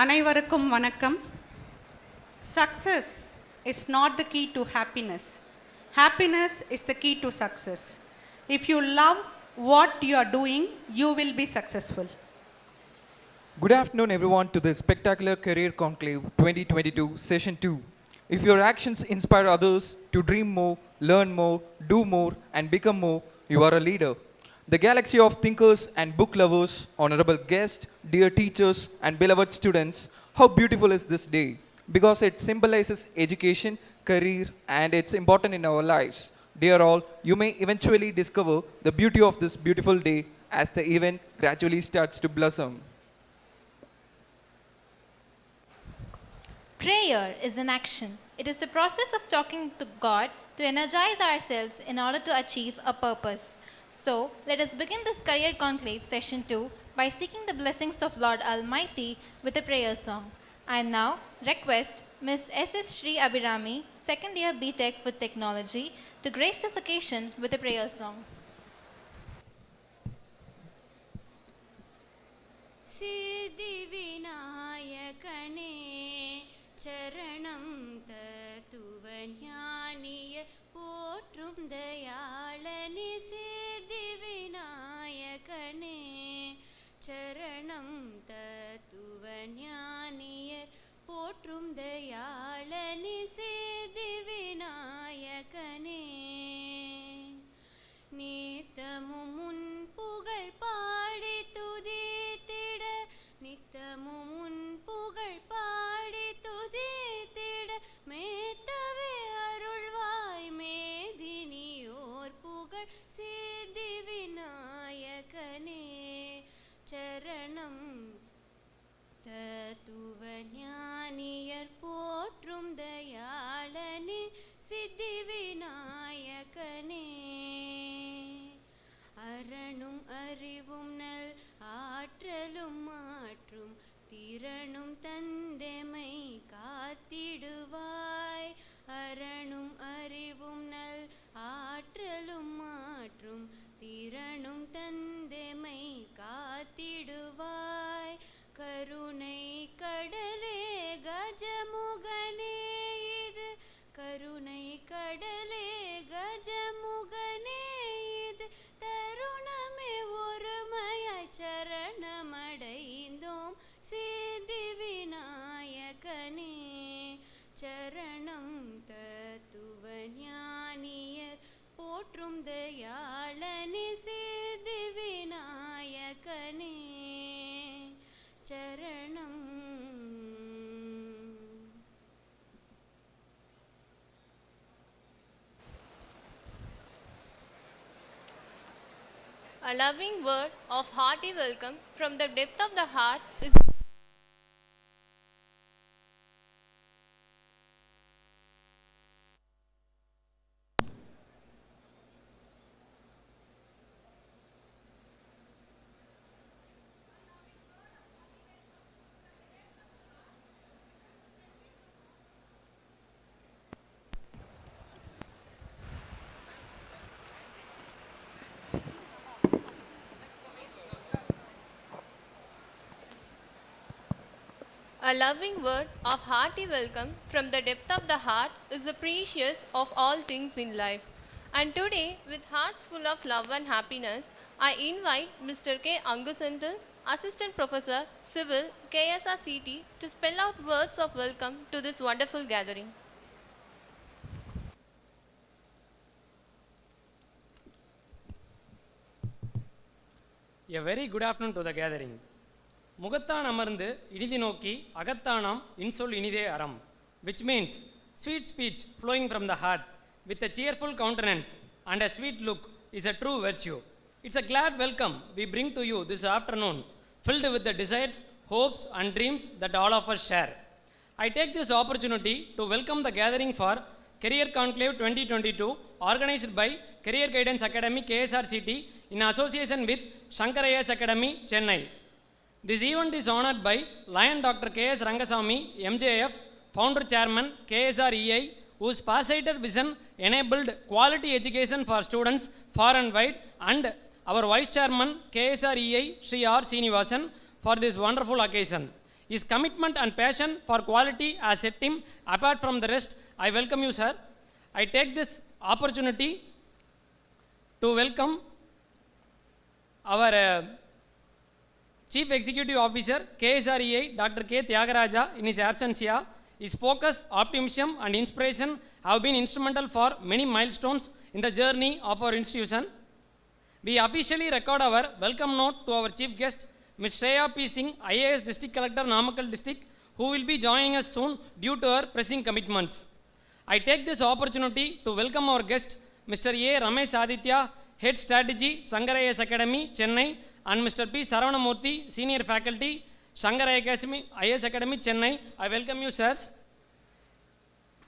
அனைவருக்கும் வணக்கம். Success is not the key to happiness. Happiness is the key to success. If you love what you are doing, you will be successful. Good afternoon everyone to the spectacular Career Conclave 2022 Session 2. If your actions inspire others to dream more, learn more, do more and become more, you are a leader. The galaxy of thinkers and book lovers, honorable guests, dear teachers and beloved students, how beautiful is this day? Because it symbolizes education, career and it's important in our lives. Dear all, you may eventually discover the beauty of this beautiful day as the event gradually starts to blossom. Prayer is an action. It is the process of talking to God to energize ourselves in order to achieve a purpose. So, let us begin this Career Conclave Session 2 by seeking the blessings of Lord Almighty with a prayer song. I now request Ms. S.S. Sri Abhirami, second year B.Tech with Technology, to grace this occasion with a prayer song. सिद्धि विनायकने चरणं तत्त्वज्ञानिय போற்றும் தயாளனே சித்தி விநாயகனே சரணம் தத்துவஞானியர் போற்றும் தயாளனே சித்தி விநாயகனே நித்தமும் முன் புகழ் பாடி துதித்திட நித்தமும் முன் புகழ் பாடி துதித்திட மேத்தவே அருள்வாய் மேதினியோர் புகழ் சித்தி விநாயகனே சரணம் தத்துவஞானியர் போற்றும் தயாளனே சித்தி விநாயகனே அரணும் அறிவும் நல் ஆற்றலும் மாற்றும் திறனும் தந்தெமை காத்திடுவாய் அரணும் அறிவும் நல் ஆற்றலும் மாற்றும் திறனும் தந்தெமை காத்திடுவாய் கருணை கடலே கஜமுகனே இது கருணை கடலே கஜமுகனே இது தருணமே ஒருமையாய் சரணமடைந்தோம் சித்தி விநாயகனே சரணம் தத்துவஞானியர் போற்றும் தயாளனே சித்தி விநாயகனே சரணம். A loving word of hearty welcome from the depth of the heart is a loving word of hearty welcome from the depth of the heart is the precious of all things in life. And today, with hearts full of love and happiness, I invite Mr. K.S.Rangasamy, Assistant Professor, Civil, KSRCT, to spell out words of welcome to this wonderful gathering. A very good afternoon to the gathering. முகத்தான் அமர்ந்து இனிதி நோக்கி அகத்தானாம் இன்சொல் இனிதே அறம், which means sweet speech flowing from the heart with a cheerful countenance and a sweet look is a true virtue. It's a glad welcome we bring to you this afternoon, filled with the desires, hopes and dreams that all of us share. I take this opportunity to welcome the gathering for Career Conclave 2022 organized by Career Guidance Academy KSRCT in association with Shankar Academy, Chennai. This event is honored by Lion Dr. K.S.Rangasamy, MJF, Founder Chairman, KSREI, whose farsighted vision enabled quality education for students far and wide, and our Vice Chairman, KSREI, Sri R. Srinivasan, for this wonderful occasion. His commitment and passion for quality has set him apart from the rest. I welcome you, sir. I take this opportunity to welcome our Chief Executive Officer, KSREI, Dr. K. Tyagaraja, in his absence here. His focus, optimism and inspiration have been instrumental for many milestones in the journey of our institution. We officially record our welcome note to our chief guest, Ms. Shreya P. Singh, IAS District Collector, Namakkal District, who will be joining us soon due to her pressing commitments. I take this opportunity to welcome our guest, Mr. A. Ramesh Aditya, Head Strategy, Shankar IAS Academy, Chennai, and Mr. P. Saravanamurthy, Senior Faculty, Shankar IAS Academy, Chennai. I welcome you, sirs.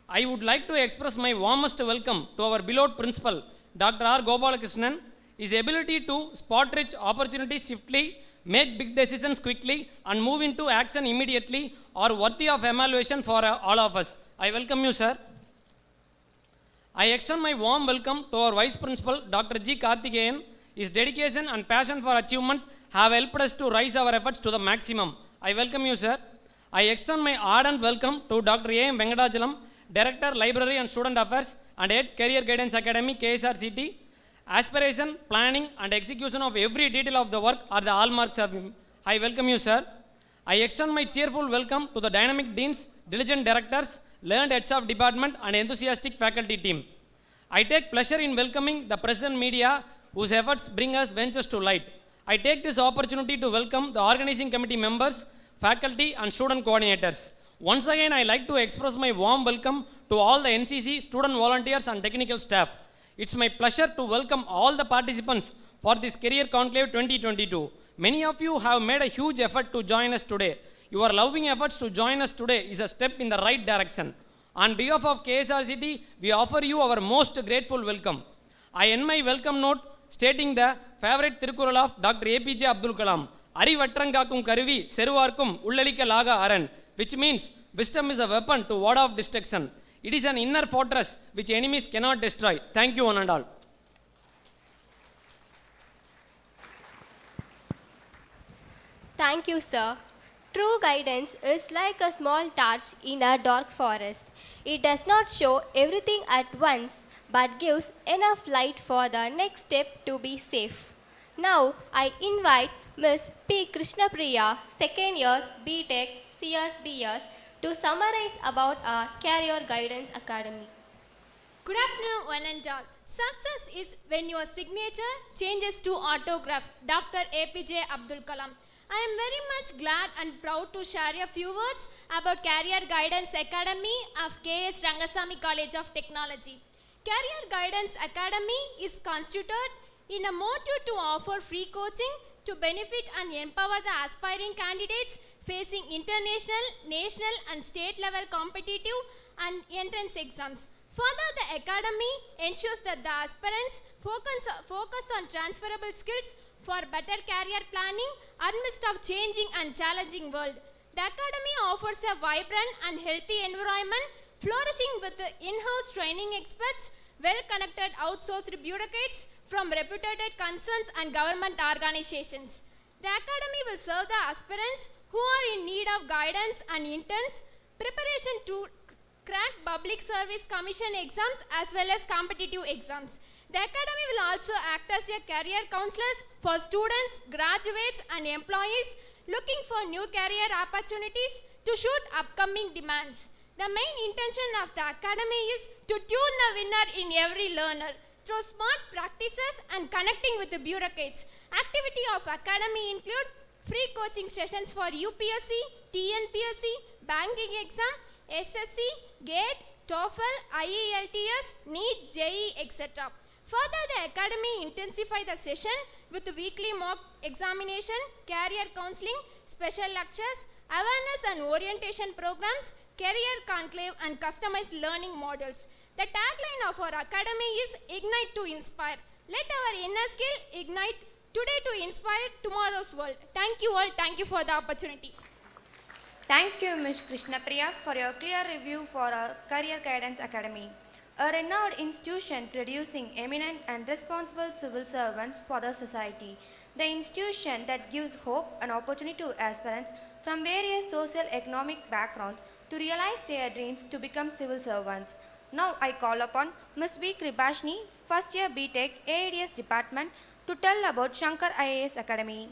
I would like to express my warmest welcome to our beloved principal, Dr. R. Gopalakrishnan. His ability to spot rich opportunities swiftly, make big decisions quickly, and move into action immediately are worthy of evaluation for all of us. I welcome you, sir. I extend my warm welcome to our Vice Principal, Dr. G. Karthikeyan. His dedication and passion for achievement have helped us to raise our efforts to the maximum. I welcome you, sir. I extend my ardent welcome to Dr. A. M. Venkatachalam, Director, Library and Student Affairs and Head Career Guidance Academy, KSRCT. Aspiration, planning and execution of every detail of the work are the hallmarks of him. I welcome you, sir. I extend my cheerful welcome to the dynamic deans, diligent directors, learned heads of department and enthusiastic faculty team. I take pleasure in welcoming the present media whose efforts bring us ventures to light. I take this opportunity to welcome the organizing committee members, faculty and student coordinators. Once again, I like to express my warm welcome to all the NCC, student volunteers and technical staff. It's my pleasure to welcome all the participants for this Career Conclave 2022. Many of you have made a huge effort to join us today. Your loving efforts to join us today is a step in the right direction. On behalf of KSRCT, we offer you our most grateful welcome. I end my welcome note stating the favorite Tirukural of Dr. APJ Abdul Kalam, Arivatrangakum Karuvi, Seruvarkum, Ullalika Laga Aran, which means wisdom is a weapon to ward off destruction. It is an inner fortress which enemies cannot destroy. Thank you, one and all. Thank you, sir. True guidance is like a small torch in a dark forest. It does not show everything at once, but gives enough light for the next step to be safe. Now, I invite Ms. P. Krishnapriya, second year BTech CSBS, to summarize about our Career Guidance Academy. Good afternoon, one and all. Success is when your signature changes to autograph. Dr. APJ Abdul Kalam. I am very much glad and proud to share a few words about Career Guidance Academy of K.S.Rangasamy College of Technology. Career Guidance Academy is constituted in a motive to offer free coaching to benefit and empower the aspiring candidates facing international, national and state level competitive and entrance exams. Further, the academy ensures that the aspirants focus on transferable skills for better career planning amidst of changing and challenging world. The academy offers a vibrant and healthy environment, flourishing with in-house training experts, well-connected outsourced bureaucrats from reputed concerns and government organizations. The academy will serve the aspirants who are in need of guidance and interns, preparation to crack public service commission exams as well as competitive exams. The academy will also act as a career counselors for students, graduates and employees looking for new career opportunities to suit upcoming demands. The main intention of the academy is to tune the winner in every learner through smart practices and connecting with the bureaucrats. Activity of academy include free coaching sessions for UPSC, TNPSC, banking exam, SSC, GATE, TOEFL, IELTS, NEET, JEE, etc. Further, the academy intensify the session with weekly mock examination, career counseling, special lectures, awareness and orientation programs, career conclave and customized learning models. The tagline of our academy is Ignite to Inspire. Let our inner skill ignite today to inspire tomorrow's world. Thank you all. Thank you for the opportunity. Thank you, Ms. Krishnapriya, for your clear review for our Career Guidance Academy, a renowned institution producing eminent and responsible civil servants for the society. The institution that gives hope and opportunity to aspirants from various social economic backgrounds to realize their dreams to become civil servants. Now I call upon Ms. V. Kribashni, first year BTech AIDS department, to tell about Shankar IAS Academy.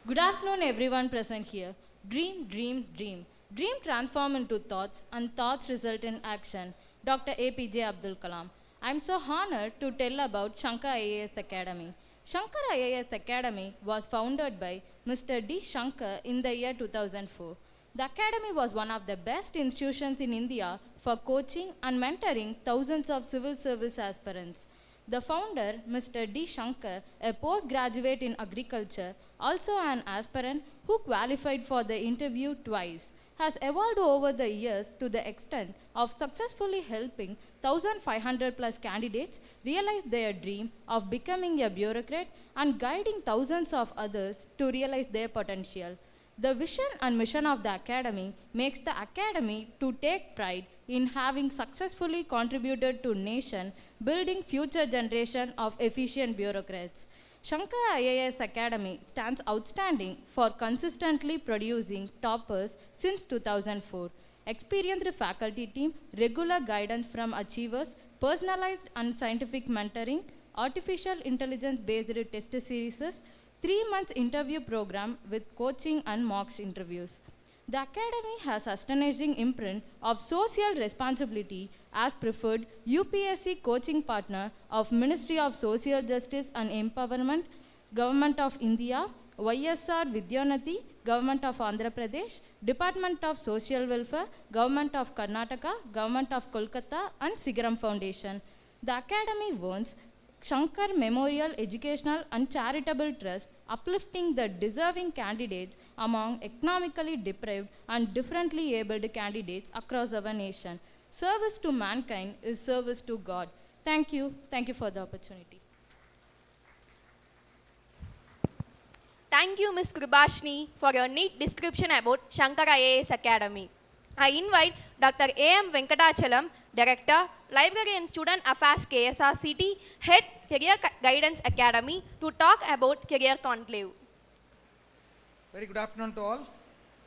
Good afternoon, everyone present here. Dream, dream, dream. Dream transform into thoughts, and thoughts result in action. Dr. APJ Abdul Kalam. I am so honored to tell about Shankar IAS Academy. Shankar IAS Academy was founded by Mr. D. Shankar in the year 2004. The academy was one of the best institutions in India for coaching and mentoring thousands of civil service aspirants. The founder, Mr. D. Shankar, a postgraduate in agriculture, also an aspirant who qualified for the interview twice, has evolved over the years to the extent of successfully helping 1,500 plus candidates realize their dream of becoming a bureaucrat and guiding thousands of others to realize their potential. The vision and mission of the academy makes the academy to take pride in having successfully contributed to nation building future generation of efficient bureaucrats. Shankar IAS Academy stands outstanding for consistently producing toppers since 2004. Experienced faculty team, regular guidance from achievers, personalized and scientific mentoring, artificial intelligence-based test series, 3 months interview program with coaching and mock interviews. The academy has astonishing imprint of social responsibility as preferred UPSC coaching partner of Ministry of Social Justice and Empowerment, Government of India, YSR Vidyanati, Government of Andhra Pradesh, Department of Social Welfare, Government of Karnataka, Government of Kolkata, and Sigaram Foundation. The academy owns Shankar Memorial Educational and Charitable Trust, uplifting the deserving candidates among economically deprived and differently abled candidates across our nation. Service to mankind is service to God. Thank you. Thank you for the opportunity. Thank you, Ms. Kribashni, for your neat description about Shankar IAS Academy. I invite Dr. A.M. Venkatachalam, Director, Library and Student Affairs KSRCT, Head Career Guidance Academy, to talk about Career Conclave. Very good afternoon to all.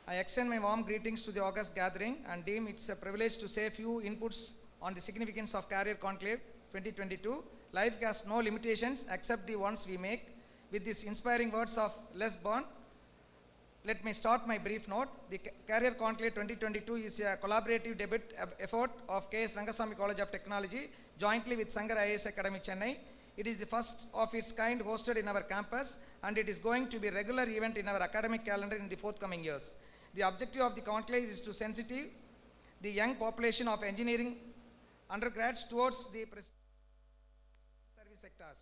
I extend my warm greetings to the August gathering and deem it's a privilege to say a few inputs on the significance of Career Conclave 2022. Life has no limitations except the ones we make. With these inspiring words of Les Born, let me start my brief note. The Career Conclave 2022 is a collaborative debut effort of K.S.Rangasamy College of Technology jointly with Shankar IAS Academy, Chennai. It is the first of its kind hosted in our campus, and it is going to be a regular event in our academic calendar in the forthcoming years. The objective of the conclave is to sensitize the young population of engineering undergrads towards the service sectors.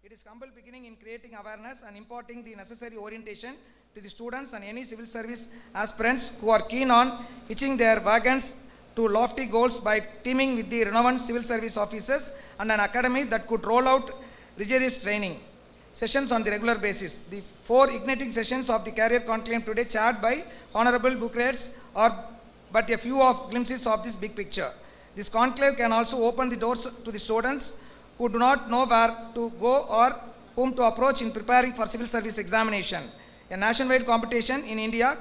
It is humble beginning in creating awareness and imparting the necessary orientation to the students and any civil service aspirants who are keen on hitching their wagons to lofty goals by teaming with the renowned civil service officers and an academy that could roll out rigorous training sessions on the regular basis. The 4 igniting sessions of the Career Conclave today chaired by Honorable Bureaucrats are but a few of glimpses of this big picture. This conclave can also open the doors to the students who do not know where to go or whom to approach in preparing for civil service examination, a nationwide competition in India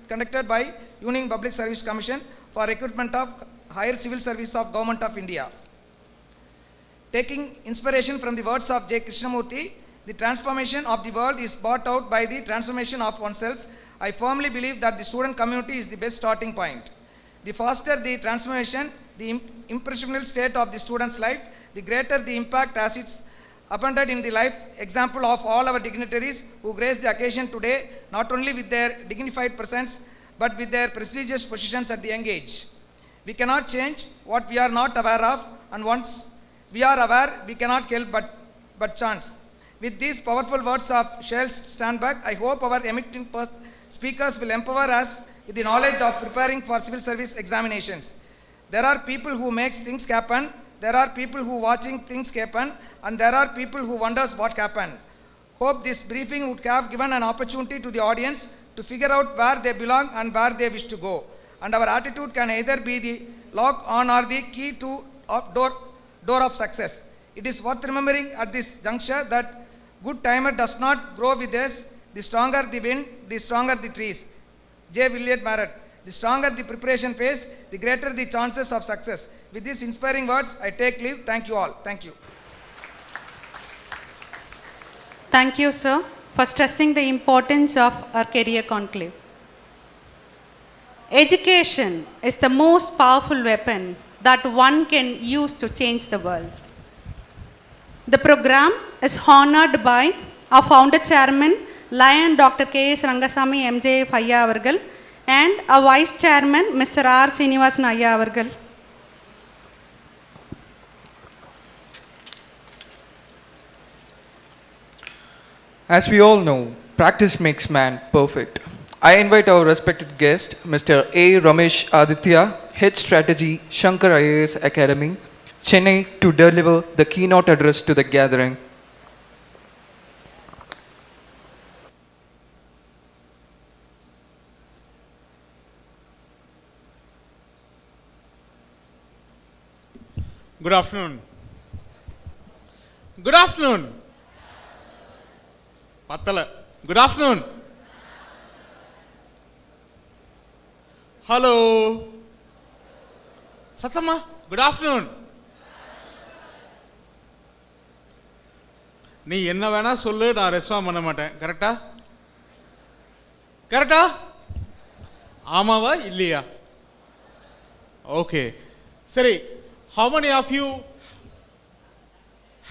conducted by Union Public Service Commission for recruitment of higher civil service of Government of India. Taking inspiration from the words of J. Krishnamurti, the transformation of the world is brought out by the transformation of oneself. I firmly believe that the student community is the best starting point. The faster the transformation, the impressionable state of the student's life, the greater the impact as it's abundant in the life example of all our dignitaries who grace the occasion today, not only with their dignified presence, but with their prestigious positions at the young age. We cannot change what we are not aware of, and once we are aware, we cannot help but chance. With these powerful words of Shell Standback, I hope our emitting speakers will empower us with the knowledge of preparing for civil service examinations. There are people who make things happen, there are people who watching things happen, and there are people who wonders what happened. Hope this briefing would have given an opportunity to the audience to figure out where they belong and where they wish to go. And our attitude can either be the lock on or the key to door of success. It is worth remembering at this juncture that good timer does not grow with us, the stronger the wind, the stronger the trees. J. William Barrett. The stronger the preparation phase, the greater the chances of success. With these inspiring words, I take leave. Thank you all. Thank you. Thank you, sir, for stressing the importance of our career conclave. Education is the most powerful weapon that one can use to change the world. The program is honored by our founder chairman, Lion Dr. K.S.Rangasamy MJF Ayya avargal, and our vice chairman, Mr. R. Srinivasan Ayya avargal. As we all know, practice makes man perfect. I invite our respected guest, Mr. A. Ramesh Aditya, Head Strategy, Shankar IAS Academy, Chennai, to deliver the keynote address to the gathering. Good afternoon. Good afternoon. Patala. Good afternoon. Hello. Satama. Good afternoon. நீ என்ன வேணா சொல்லு, நான் respond பண்ண மாட்டேன். கரெக்டா? கரெக்டா? ஆமாவா இல்லையா? ஓகே. சரி, how many of you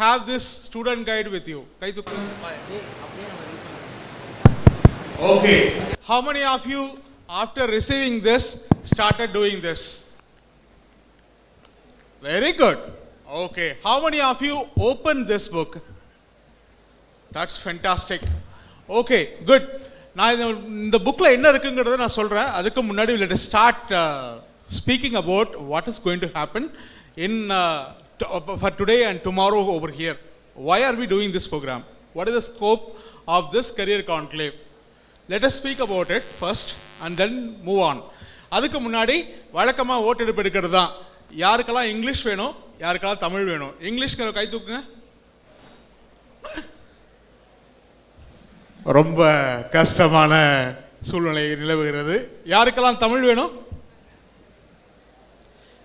have this student guide with you? கை தூக்கு. Okay. How many of you after receiving this started doing this? Very good. Okay. How many of you opened this book? That's fantastic. Okay, good. நான் இந்த புக்கில் என்ன இருக்குங்கிறத நான் சொல்கிறேன். அதுக்கு முன்னாடி let us start speaking about what is going to happen in for today and tomorrow over here. Why are we doing this program? What is the scope of this career conclave? Let us speak about it first and then move on. அதுக்கு முன்னாடி வழக்கமாக ஓட்டெடுப்பு எடுக்கிறது தான். யாருக்கெல்லாம் English வேணும், யாருக்கெல்லாம் தமிழ் வேணும்? இங்கிலீஷ்ங்கிற கை தூக்குங்க. ரொம்ப கஷ்டமான சூழ்நிலை நிலவுகிறது. யாருக்கெல்லாம் தமிழ் வேணும்,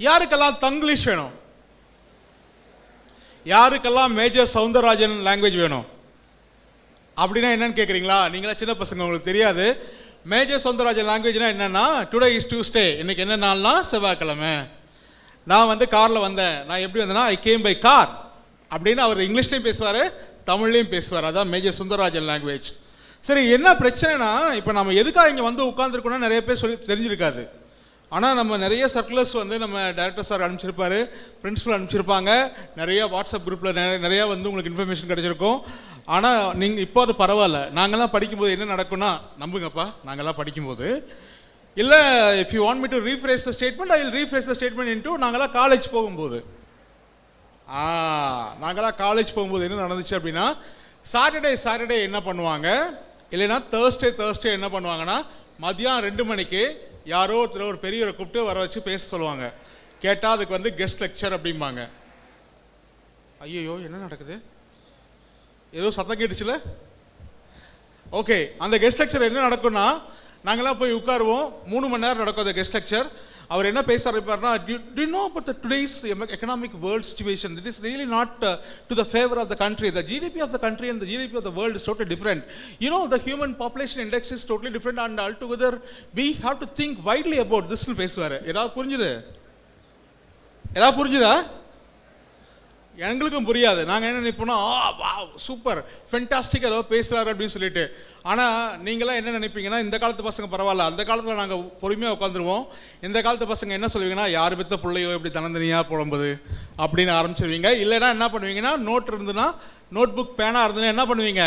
யாருக்கெல்லாம் தங்கிலீஷ் வேணும், யாருக்கெல்லாம் மேஜர் சவுந்தரராஜன் லாங்குவேஜ் வேணும்? அப்படின்னா என்னன்னு கேட்குறீங்களா? நீங்களா சின்ன பசங்க, உங்களுக்கு தெரியாது. மேஜர் சவுந்தரராஜன் லாங்குவேஜ்னா என்னன்னா, டுடே இஸ் டியூஸ்டே, இன்னைக்கு என்ன நாள்னா செவ்வாய்க்கிழமை. நான் வந்து காரில் வந்தேன். நான் எப்படி வந்தேன்னா, ஐ கேம் பை கார் அப்படின்னு அவர் இங்கிலீஷ்லையும் பேசுவார், தமிழ்லையும் பேசுவார். அதான் மேஜர் சுந்தரராஜன் லாங்குவேஜ். சரி, என்ன பிரச்சனைனா, இப்போ நம்ம எதுக்காக இங்கே வந்து உட்காந்துருக்கோன்னா நிறைய பேர் சொல்லி தெரிஞ்சிருக்காது. ஆனால் நம்ம நிறைய சர்க்குலர்ஸ் வந்து நம்ம டைரக்டர் சார் அனுப்பிச்சிருப்பாரு, பிரின்ஸிபல் அனுப்பிச்சிருப்பாங்க, நிறைய வாட்ஸ்அப் குரூப்பில் நிறையா வந்து உங்களுக்கு இன்ஃபர்மேஷன் கிடச்சிருக்கும். ஆனால் நீங்கள் இப்போ அது பரவாயில்ல. நாங்கள்லாம் படிக்கும்போது என்ன நடக்கும்னா, நம்புங்கப்பா, நாங்கள்லாம் படிக்கும்போது இல்லை, if you want me to rephrase the statement, I will rephrase the statement into நாங்களாம் காலேஜ் போகும்போது. நாங்களாம் காலேஜ் போகும்போது என்ன நடந்துச்சு அப்படின்னா, சாட்டர்டே என்ன பண்ணுவாங்க, இல்லைன்னா தேர்ஸ்டே என்ன பண்ணுவாங்கன்னா, மதியம் 2 மணிக்கு யாரோ ஒருத்தர் ஒரு பெரியவரை கூப்பிட்டு வர வச்சு பேச சொல்லுவாங்க. கேட்டால் அதுக்கு வந்து கெஸ்ட் லெக்சர் அப்படிம்பாங்க. ஐயோ என்ன நடக்குது, ஏதோ சத்தம் கேட்டுச்சுல. ஓகே, அந்த கெஸ்ட் லெக்சர் என்ன நடக்கும்னா, நாங்களாம் போய் உட்காருவோம். 3 மணி நேரம் நடக்கும் அந்த கெஸ்ட் லெக்சர். அவர் என்ன பேச ஆரம்பிப்பார்னா, do you know about the today's economic world situation? It is really not to the favor of the country. The GDP of the country and the GDP of the world is totally different. You know, the human population index is totally different, and altogether we have to think widely about this. பேசுவார். ஏதாவது புரிஞ்சுதா? எங்களுக்கும் புரியாது. நாங்கள் என்ன நினைப்போம்னா, super fantastic ஏதோ பேசுகிறாரு அப்படின்னு சொல்லிட்டு. ஆனால் நீங்களாம் என்ன நினைப்பீங்கன்னா, இந்த காலத்து பசங்க பரவாயில்ல, அந்த காலத்தில் நாங்கள் பொறுமையாக உட்காந்துருவோம். இந்த காலத்து பசங்க என்ன சொல்லுவீங்கன்னா, யார் பெற்ற பிள்ளையோ இப்படி தனந்தனியாக புலம்புது அப்படின்னு ஆரம்பிச்சிருவீங்க. இல்லைன்னா என்ன பண்ணுவீங்கன்னா, நோட் இருந்துன்னா, நோட் புக் பேனா இருந்துன்னா என்ன பண்ணுவீங்க,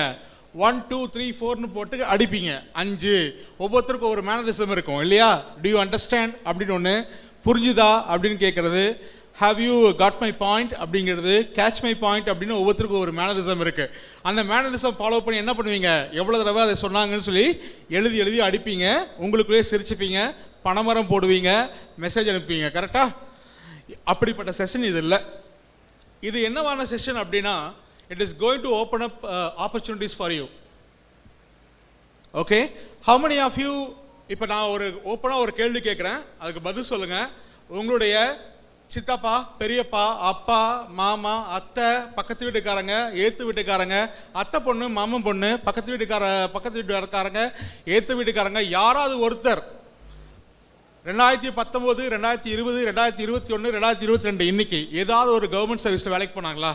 1 2 3 4ன்னு போட்டு அடிப்பீங்க. 5 ஒவ்வொருத்தருக்கும் ஒரு மேனரிசம் இருக்கும் இல்லையா? டு யூ அண்டர்ஸ்டாண்ட் அப்படின்னு ஒன்று, புரிஞ்சுதா அப்படின்னு கேட்குறது, have you got my point அப்படிங்கிறது, கேட்ச் மை பாயிண்ட் அப்படின்னு ஒவ்வொருத்தருக்கும் ஒரு மேனரிசம் இருக்குது. அந்த மேனரிசம் ஃபாலோ பண்ணி என்ன பண்ணுவீங்க, எவ்வளோ தடவை அதை சொன்னாங்கன்னு சொல்லி எழுதி அடிப்பீங்க. உங்களுக்குள்ளேயே சிரிச்சுப்பீங்க, பணமரம் போடுவீங்க, மெசேஜ் அனுப்புவீங்க. கரெக்டாக? அப்படிப்பட்ட செஷன் இது இல்லை. இது என்னவான செஷன் அப்படின்னா, it is going to open up opportunities for you. Okay, how many of you, இப்போ நான் ஒரு ஓப்பனாக ஒரு கேள்வி கேட்குறேன், அதுக்கு பதில் சொல்லுங்கள். உங்களுடைய சித்தப்பா, பெரியப்பா, அப்பா, மாமா, அத்தை, பக்கத்து வீட்டுக்காரங்க, ஏற்று வீட்டுக்காரங்க, அத்தை பொண்ணு, மாமன் பொண்ணு, பக்கத்து வீட்டுக்காரங்க, ஏற்று வீட்டுக்காரங்க, யாராவது ஒருத்தர் 2019, 2020, 2021, 2022 இன்னைக்கு ஏதாவது ஒரு கவர்மெண்ட் சர்வீஸில் வேலைக்கு போனாங்களா?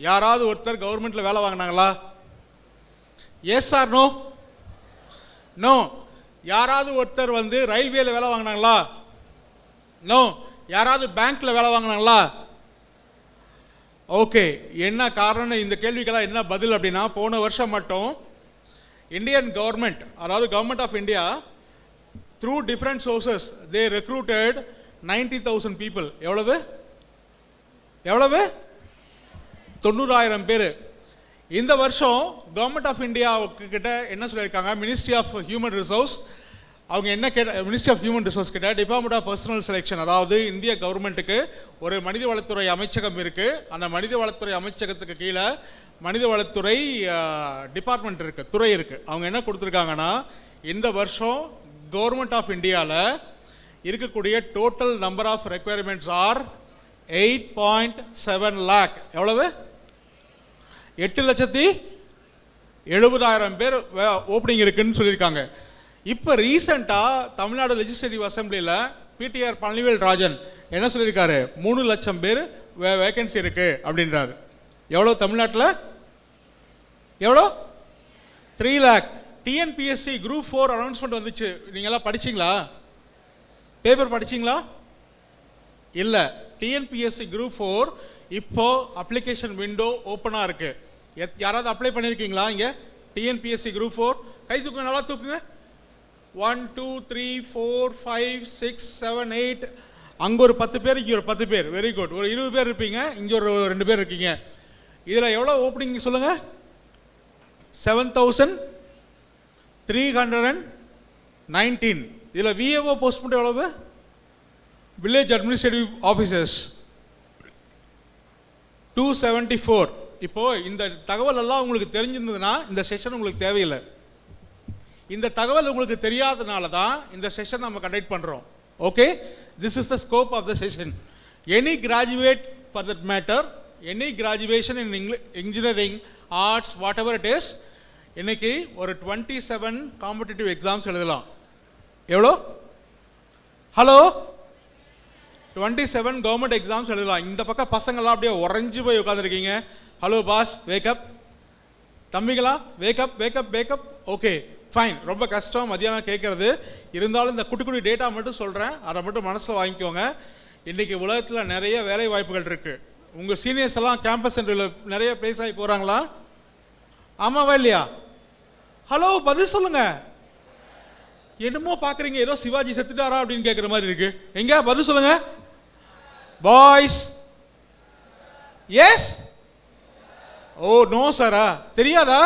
யாராவது ஒருத்தர் கவர்மெண்ட்டில் வேலை வாங்கினாங்களா? Yes or no? நோ. யாராவது ஒருத்தர் வந்து ரயில்வேல வேலை வாங்கினாங்களா? நோ. யாராவது பேங்க்ல வேலை வாங்கினாங்களா? ஓகே, என்ன காரணம்? இந்த கேள்விக்கெல்லாம் என்ன பதில் அப்படின்னா, போன வருஷம் மட்டும் இந்தியன் கவர்மெண்ட், அதாவது government of India, through different sources they recruited 90,000 people. எவ்வளவு? 90,000 பேர். இந்த வருஷம் கவர்மெண்ட் ஆஃப் இந்தியா கிட்ட என்ன சொல்லியிருக்காங்க, மினிஸ்ட்ரி ஆஃப் ஹியூமன் ரிசோர்ஸ், அவங்க என்ன மினிஸ்ட்ரி ஆஃப் ஹியூமன் ரிசோர்ஸ் கிட்ட டிபார்ட்மெண்ட் ஆஃப் பர்சனல் செலெக்ஷன், அதாவது இந்திய கவர்மெண்ட்டுக்கு ஒரு மனிதவளத்துறை அமைச்சகம் இருக்குது. அந்த மனிதவளத்துறை அமைச்சகத்துக்கு கீழே மனிதவளத்துறை டிபார்ட்மெண்ட் இருக்குது, துறை இருக்குது. அவங்க என்ன கொடுத்துருக்காங்கன்னா, இந்த வருஷம் கவர்மெண்ட் ஆஃப் இந்தியாவில் இருக்கக்கூடிய total number of requirements are 8.7 lakh. எவ்வளவு? 8,70,000 பேர் ஓப்பனிங் இருக்குன்னு சொல்லியிருக்காங்க. இப்போ ரீசெண்டாக தமிழ்நாடு லெஜிஸ்லேட்டிவ் அசம்பிளியில் பிடிஆர் பழனிவேல் ராஜன் என்ன சொல்லியிருக்காரு, 3 லட்சம் பேர் வேகன்சி இருக்கு அப்படின்றாரு. எவ்வளோ தமிழ்நாட்டில்? எவ்வளோ? 3 lakh. டிஎன்பிஎஸ்சி குரூப் 4 அனௌன்ஸ்மெண்ட் வந்துச்சு, நீங்களாம் படிச்சிங்களா? பேப்பர் படிச்சிங்களா? இல்லை. டிஎன்பிஎஸ்சி குரூப் 4 இப்போ அப்ளிகேஷன் விண்டோ ஓப்பனாக இருக்கு. யாராவது அப்ளை பண்ணியிருக்கீங்களா? இங்கே டிஎன்பிஎஸ்சி குரூப் 4 கை தூக்குங்க, நல்லா தூக்குங்க. 1 2 3 4 5 6 7 8. அங்கே ஒரு 10 பேர், இங்கே ஒரு 10 பேர். Very good. ஒரு 20 பேர் இருப்பீங்க, இங்கே ஒரு 2 பேர் இருக்கீங்க. இதில் எவ்வளோ ஓப்பனிங் சொல்லுங்கள்? 7,319. இதில் விஏஓ போஸ்ட் மட்டும் எவ்வளவு? Village administrative officers 274. இப்போ இந்த தகவல் எல்லாம் உங்களுக்கு தெரிஞ்சிருந்ததுன்னா இந்த செஷன் உங்களுக்கு தேவையில்லை. இந்த தகவல் உங்களுக்கு தெரியாதனால தான் இந்த செஷன் நம்ம கண்டக்ட் பண்ணுறோம். Okay, this is the scope of the session. Any graduate for that matter, any graduation in engineering, arts, whatever it is, இன்னைக்கு ஒரு 27 காம்படிட்டிவ் எக்ஸாம்ஸ் எழுதலாம். எவ்வளோ? ஹலோ, 27 கவர்மெண்ட் எக்ஸாம்ஸ் எழுதலாம். இந்த பக்கம் பசங்களாம் அப்படியே உறைஞ்சு போய் உட்காந்துருக்கீங்க. Hello boss, wake up. தம்பிங்களா, wake up wake up wake up. Okay, fine. ரொம்ப கஷ்டம் மதியானம் கேட்கறது. இருந்தாலும் இந்த குட்டி குட்டி டேட்டா மட்டும் சொல்கிறேன், அதை மட்டும் மனசில் வாங்கிக்கோங்க. இன்றைக்கி உலகத்தில் நிறைய வேலை வாய்ப்புகள் இருக்குது. உங்கள் சீனியர்ஸ் எல்லாம் கேம்பஸ் இன்டர்வியூவில் நிறைய பிளேஸ் ஆகி போகிறாங்களா? ஆமாவா இல்லையா? ஹலோ, பதில் சொல்லுங்க. என்னமோ பார்க்குறீங்க, ஏதோ சிவாஜி செத்துட்டாரா அப்படின்னு கேட்குற மாதிரி இருக்கு. எங்க பதில் சொல்லுங்க பாய்ஸ்? எஸ்? ஓ நோ சாரா? தெரியாதா?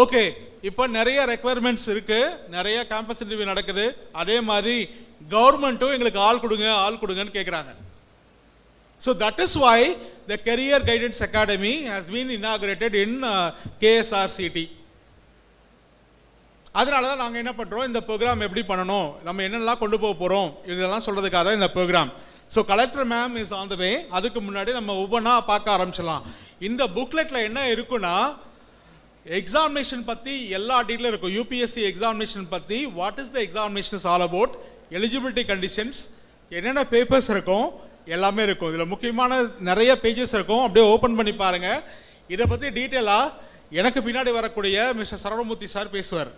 ஓகே, இப்போ நிறைய ரெக்குவயர்மெண்ட்ஸ் இருக்கு, நிறைய கேம்பஸ் இன்டர்வியூ நடக்குது. அதே மாதிரி கவர்மெண்ட்டும் எங்களுக்கு ஆள் கொடுங்க ஆள் கொடுங்கன்னு கேட்குறாங்க. So that is why the Career Guidance Academy has been inaugurated in KSRCT. அதனால தான் நாங்கள் என்ன பண்ணுறோம், இந்த ப்ரோக்ராம் எப்படி பண்ணணும், நம்ம என்னென்னலாம் கொண்டு போக போகிறோம், இதெல்லாம் சொல்கிறதுக்காக தான் இந்த programme. So collector ma'am is on the way. அதுக்கு முன்னாடி நம்ம ஒவ்வொன்றா பார்க்க ஆரம்பிச்சிடலாம். இந்த புக்லெட்டில் என்ன இருக்குன்னா, எக்ஸாமினேஷன் பற்றி எல்லா டீட்டெயிலும் இருக்கும். யூபிஎஸ்சி எக்ஸாமினேஷன் பற்றி, what is the examination is all about, eligibility conditions, என்னென்ன பேப்பர்ஸ் இருக்கும், எல்லாமே இருக்கும். இதில் முக்கியமான நிறைய பேஜஸ் இருக்கும். அப்படியே ஓப்பன் பண்ணி பாருங்கள். இதை பற்றி டீட்டெயிலாக எனக்கு பின்னாடி வரக்கூடிய மிஸ்டர் சரவணமூர்த்தி சார் பேசுவார்.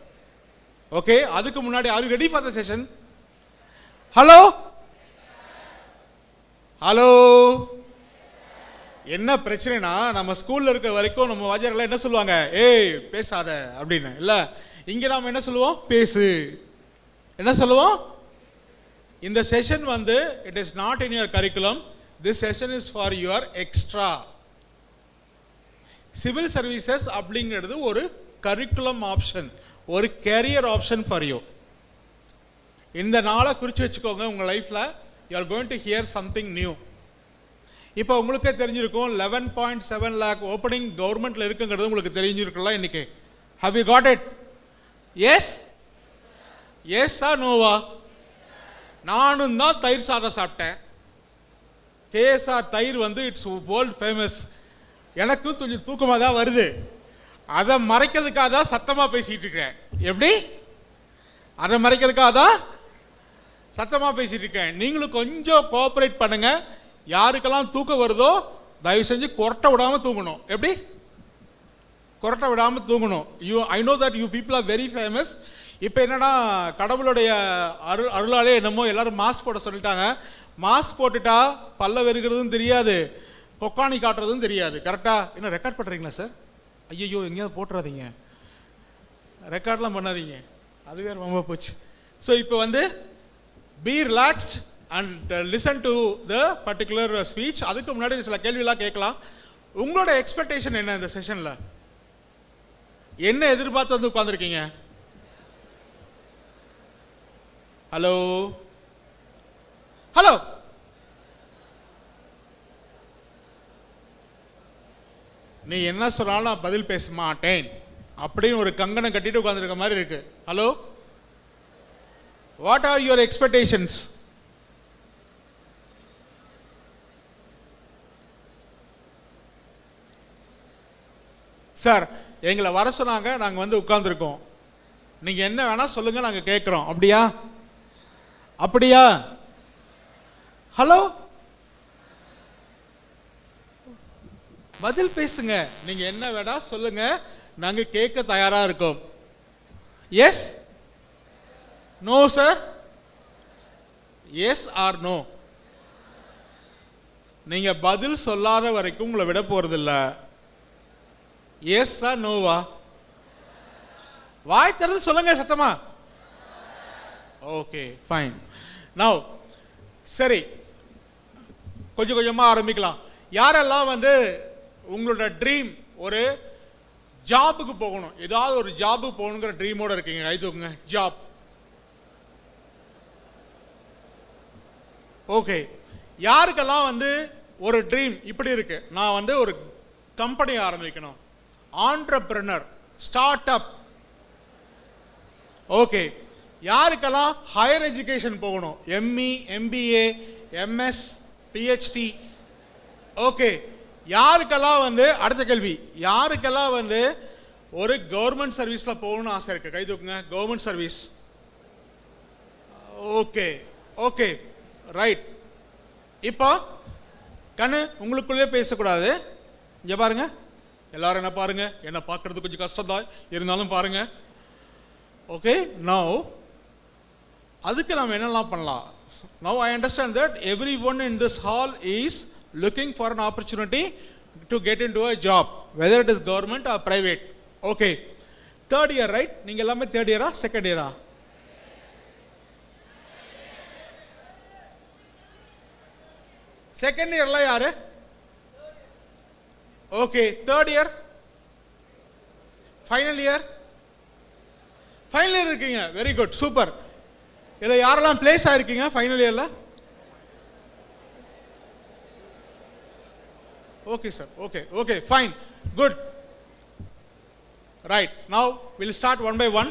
ஓகே, அதுக்கு முன்னாடி are you ready for the session? Hello hello, என்ன பிரச்சனைனா, நம்ம ஸ்கூலில் இருக்க வரைக்கும் நம்ம வாத்தியாரெல்லாம் என்ன சொல்லுவாங்க, ஏய் பேசாத அப்படின்னு. இல்லை, இங்கே நாம் என்ன சொல்லுவோம், பேசு. என்ன சொல்லுவோம்? இந்த செஷன் வந்து it is not in your curriculum, this session is for your extra. Civil services அப்படிங்கிறது ஒரு கரிக்குலம் ஆப்ஷன், ஒரு கேரியர் ஆப்ஷன் ஃபார் யூ. இந்த நாளை குறித்து வச்சுக்கோங்க. உங்கள் லைஃப்பில் you are going to hear something new. இப்போ உங்களுக்கே தெரிஞ்சிருக்கும் 11.7 lakh ஓப்பனிங் கவர்மெண்ட்டில் இருக்குங்கிறது உங்களுக்கு தெரிஞ்சிருக்குல்ல. இன்னைக்கு Have you got it? Yes? Yes or nova? நானும் தான் தயிர் சாதம் சாப்பிட்டேன். கேஎஸ்ஆர் தயிர் வந்து இட்ஸ் வேர்ல்ட் ஃபேமஸ். எனக்கும் கொஞ்சம் தூக்கமாக தான் வருது. அதை மறைக்கிறதுக்காக தான் சத்தமாக பேசிகிட்டு இருக்கிறேன். எப்படி? அதை மறைக்கிறதுக்காக தான் சத்தமாக பேசிகிட்டு இருக்கேன். நீங்களும் கொஞ்சம் கோஆப்ரேட் பண்ணுங்க. யாருக்கெல்லாம் தூக்கம் வருதோ தயவு செஞ்சு கொரட்டை விடாமல் தூங்கணும். எப்படி? கொரட்டை விடாமல் தூங்கணும். I know that you people are very famous. இப்போ என்னன்னா கடவுளுடைய அருளாலே என்னமோ எல்லாரும் மாஸ்க் போட சொல்லிட்டாங்க. மாஸ்க் போட்டுட்டா பல்ல வெறுக்கிறதும் தெரியாது, கொக்காணி காட்டுறதும் தெரியாது. கரெக்டாக என்ன ரெக்கார்ட் பண்ணுறீங்களா சார்? ஐயோ எங்கேயாவது போட்டுறாதீங்க, ரெக்கார்ட்லாம் பண்ணாதீங்க, அது வேறு ரொம்ப போச்சு. ஸோ இப்போ வந்து be relaxed and listen to the particular speech. அதுக்கு முன்னாடி சில கேள்வியெல்லாம் கேட்கலாம். உங்களோட எக்ஸ்பெக்டேஷன் என்ன இந்த செஷனில்? என்ன எதிர்பார்த்து வந்து உட்காந்துருக்கீங்க? ஹலோ ஹலோ, நீ என்ன சொன்னாலும் நான் பதில் பேச மாட்டேன் அப்படின்னு ஒரு கங்கணம் கட்டிட்டு உட்காந்துருக்க மாதிரி இருக்கு. Hello, what are your expectations? Sir எங்களை வர சொன்னாங்க, நாங்கள் வந்து உட்கார்ந்துருக்கோம். நீங்கள் என்ன வேணால் சொல்லுங்கள், நாங்கள் கேட்குறோம். அப்படியா? அப்படியா? ஹலோ, பதில் பேசுங்க. நீங்கள் என்ன வேணா சொல்லுங்க, நாங்கள் கேட்க தயாராக இருக்கோம். Yes, no sir, yes or no. நீங்கள் பதில் சொல்லாத வரைக்கும் உங்களை விட போகிறதில்ல. S R Noah? வாய் திறந்து சொல்லுங்க சத்தமா. Okay fine. நவ் சரி, கொஞ்சம் கொஞ்சமாக ஆரம்பிக்கலாம். யாரெல்லாம் வந்து உங்களோட ட்ரீம் ஒரு ஜாபுக்கு போகணும், ஏதாவது ஒரு ஜாபுக்கு போகணுங்கிற ட்ரீமோட இருக்கீங்க? கை தூக்குங்க. ஜாப். ஓகே. யாருக்கெல்லாம் வந்து ஒரு ட்ரீம் இப்படி இருக்கு, நான் வந்து ஒரு கம்பெனி ஆரம்பிக்கணும், ஆண்டர்பிரினர், ஸ்டார்ட் அப். ஓகே. யாருக்கெல்லாம் ஹையர் எஜுகேஷன் போகணும், ME, MBA, MS, PhD. Okay. யாருக்கெல்லாம் வந்து அடுத்த கேள்வி, யாருக்கெல்லாம் வந்து ஒரு கவர்மெண்ட் சர்வீஸில் போகணும்னு ஆசை இருக்கு? கை தூக்குங்க. Government service. Okay okay right. இப்போ கண்ணு உங்களுக்குள்ளே பேசக்கூடாது. இங்கே பாருங்க, எல்லாரும் என்ன பாருங்க, என்ன பார்க்கறது கொஞ்சம் கஷ்டம் தான், இருந்தாலும் பாருங்க. ஓகே. நவ் அதுக்கு நம்ம என்னெல்லாம் பண்ணலாம்? Now I understand that every one in this hall is looking for an opportunity to get into a job, whether it is government or private. Okay. Third year, right? நீங்க எல்லாமே third year-ஆ second year-ஆ? second year-ல யாரு? Okay. third year? final year? final year இருக்கீங்க. very good, super. இதில் யாரெல்லாம் place ஆயிருக்கீங்க final year-ல? Okay sir, okay, fine, good. Right, now we'll start one by one.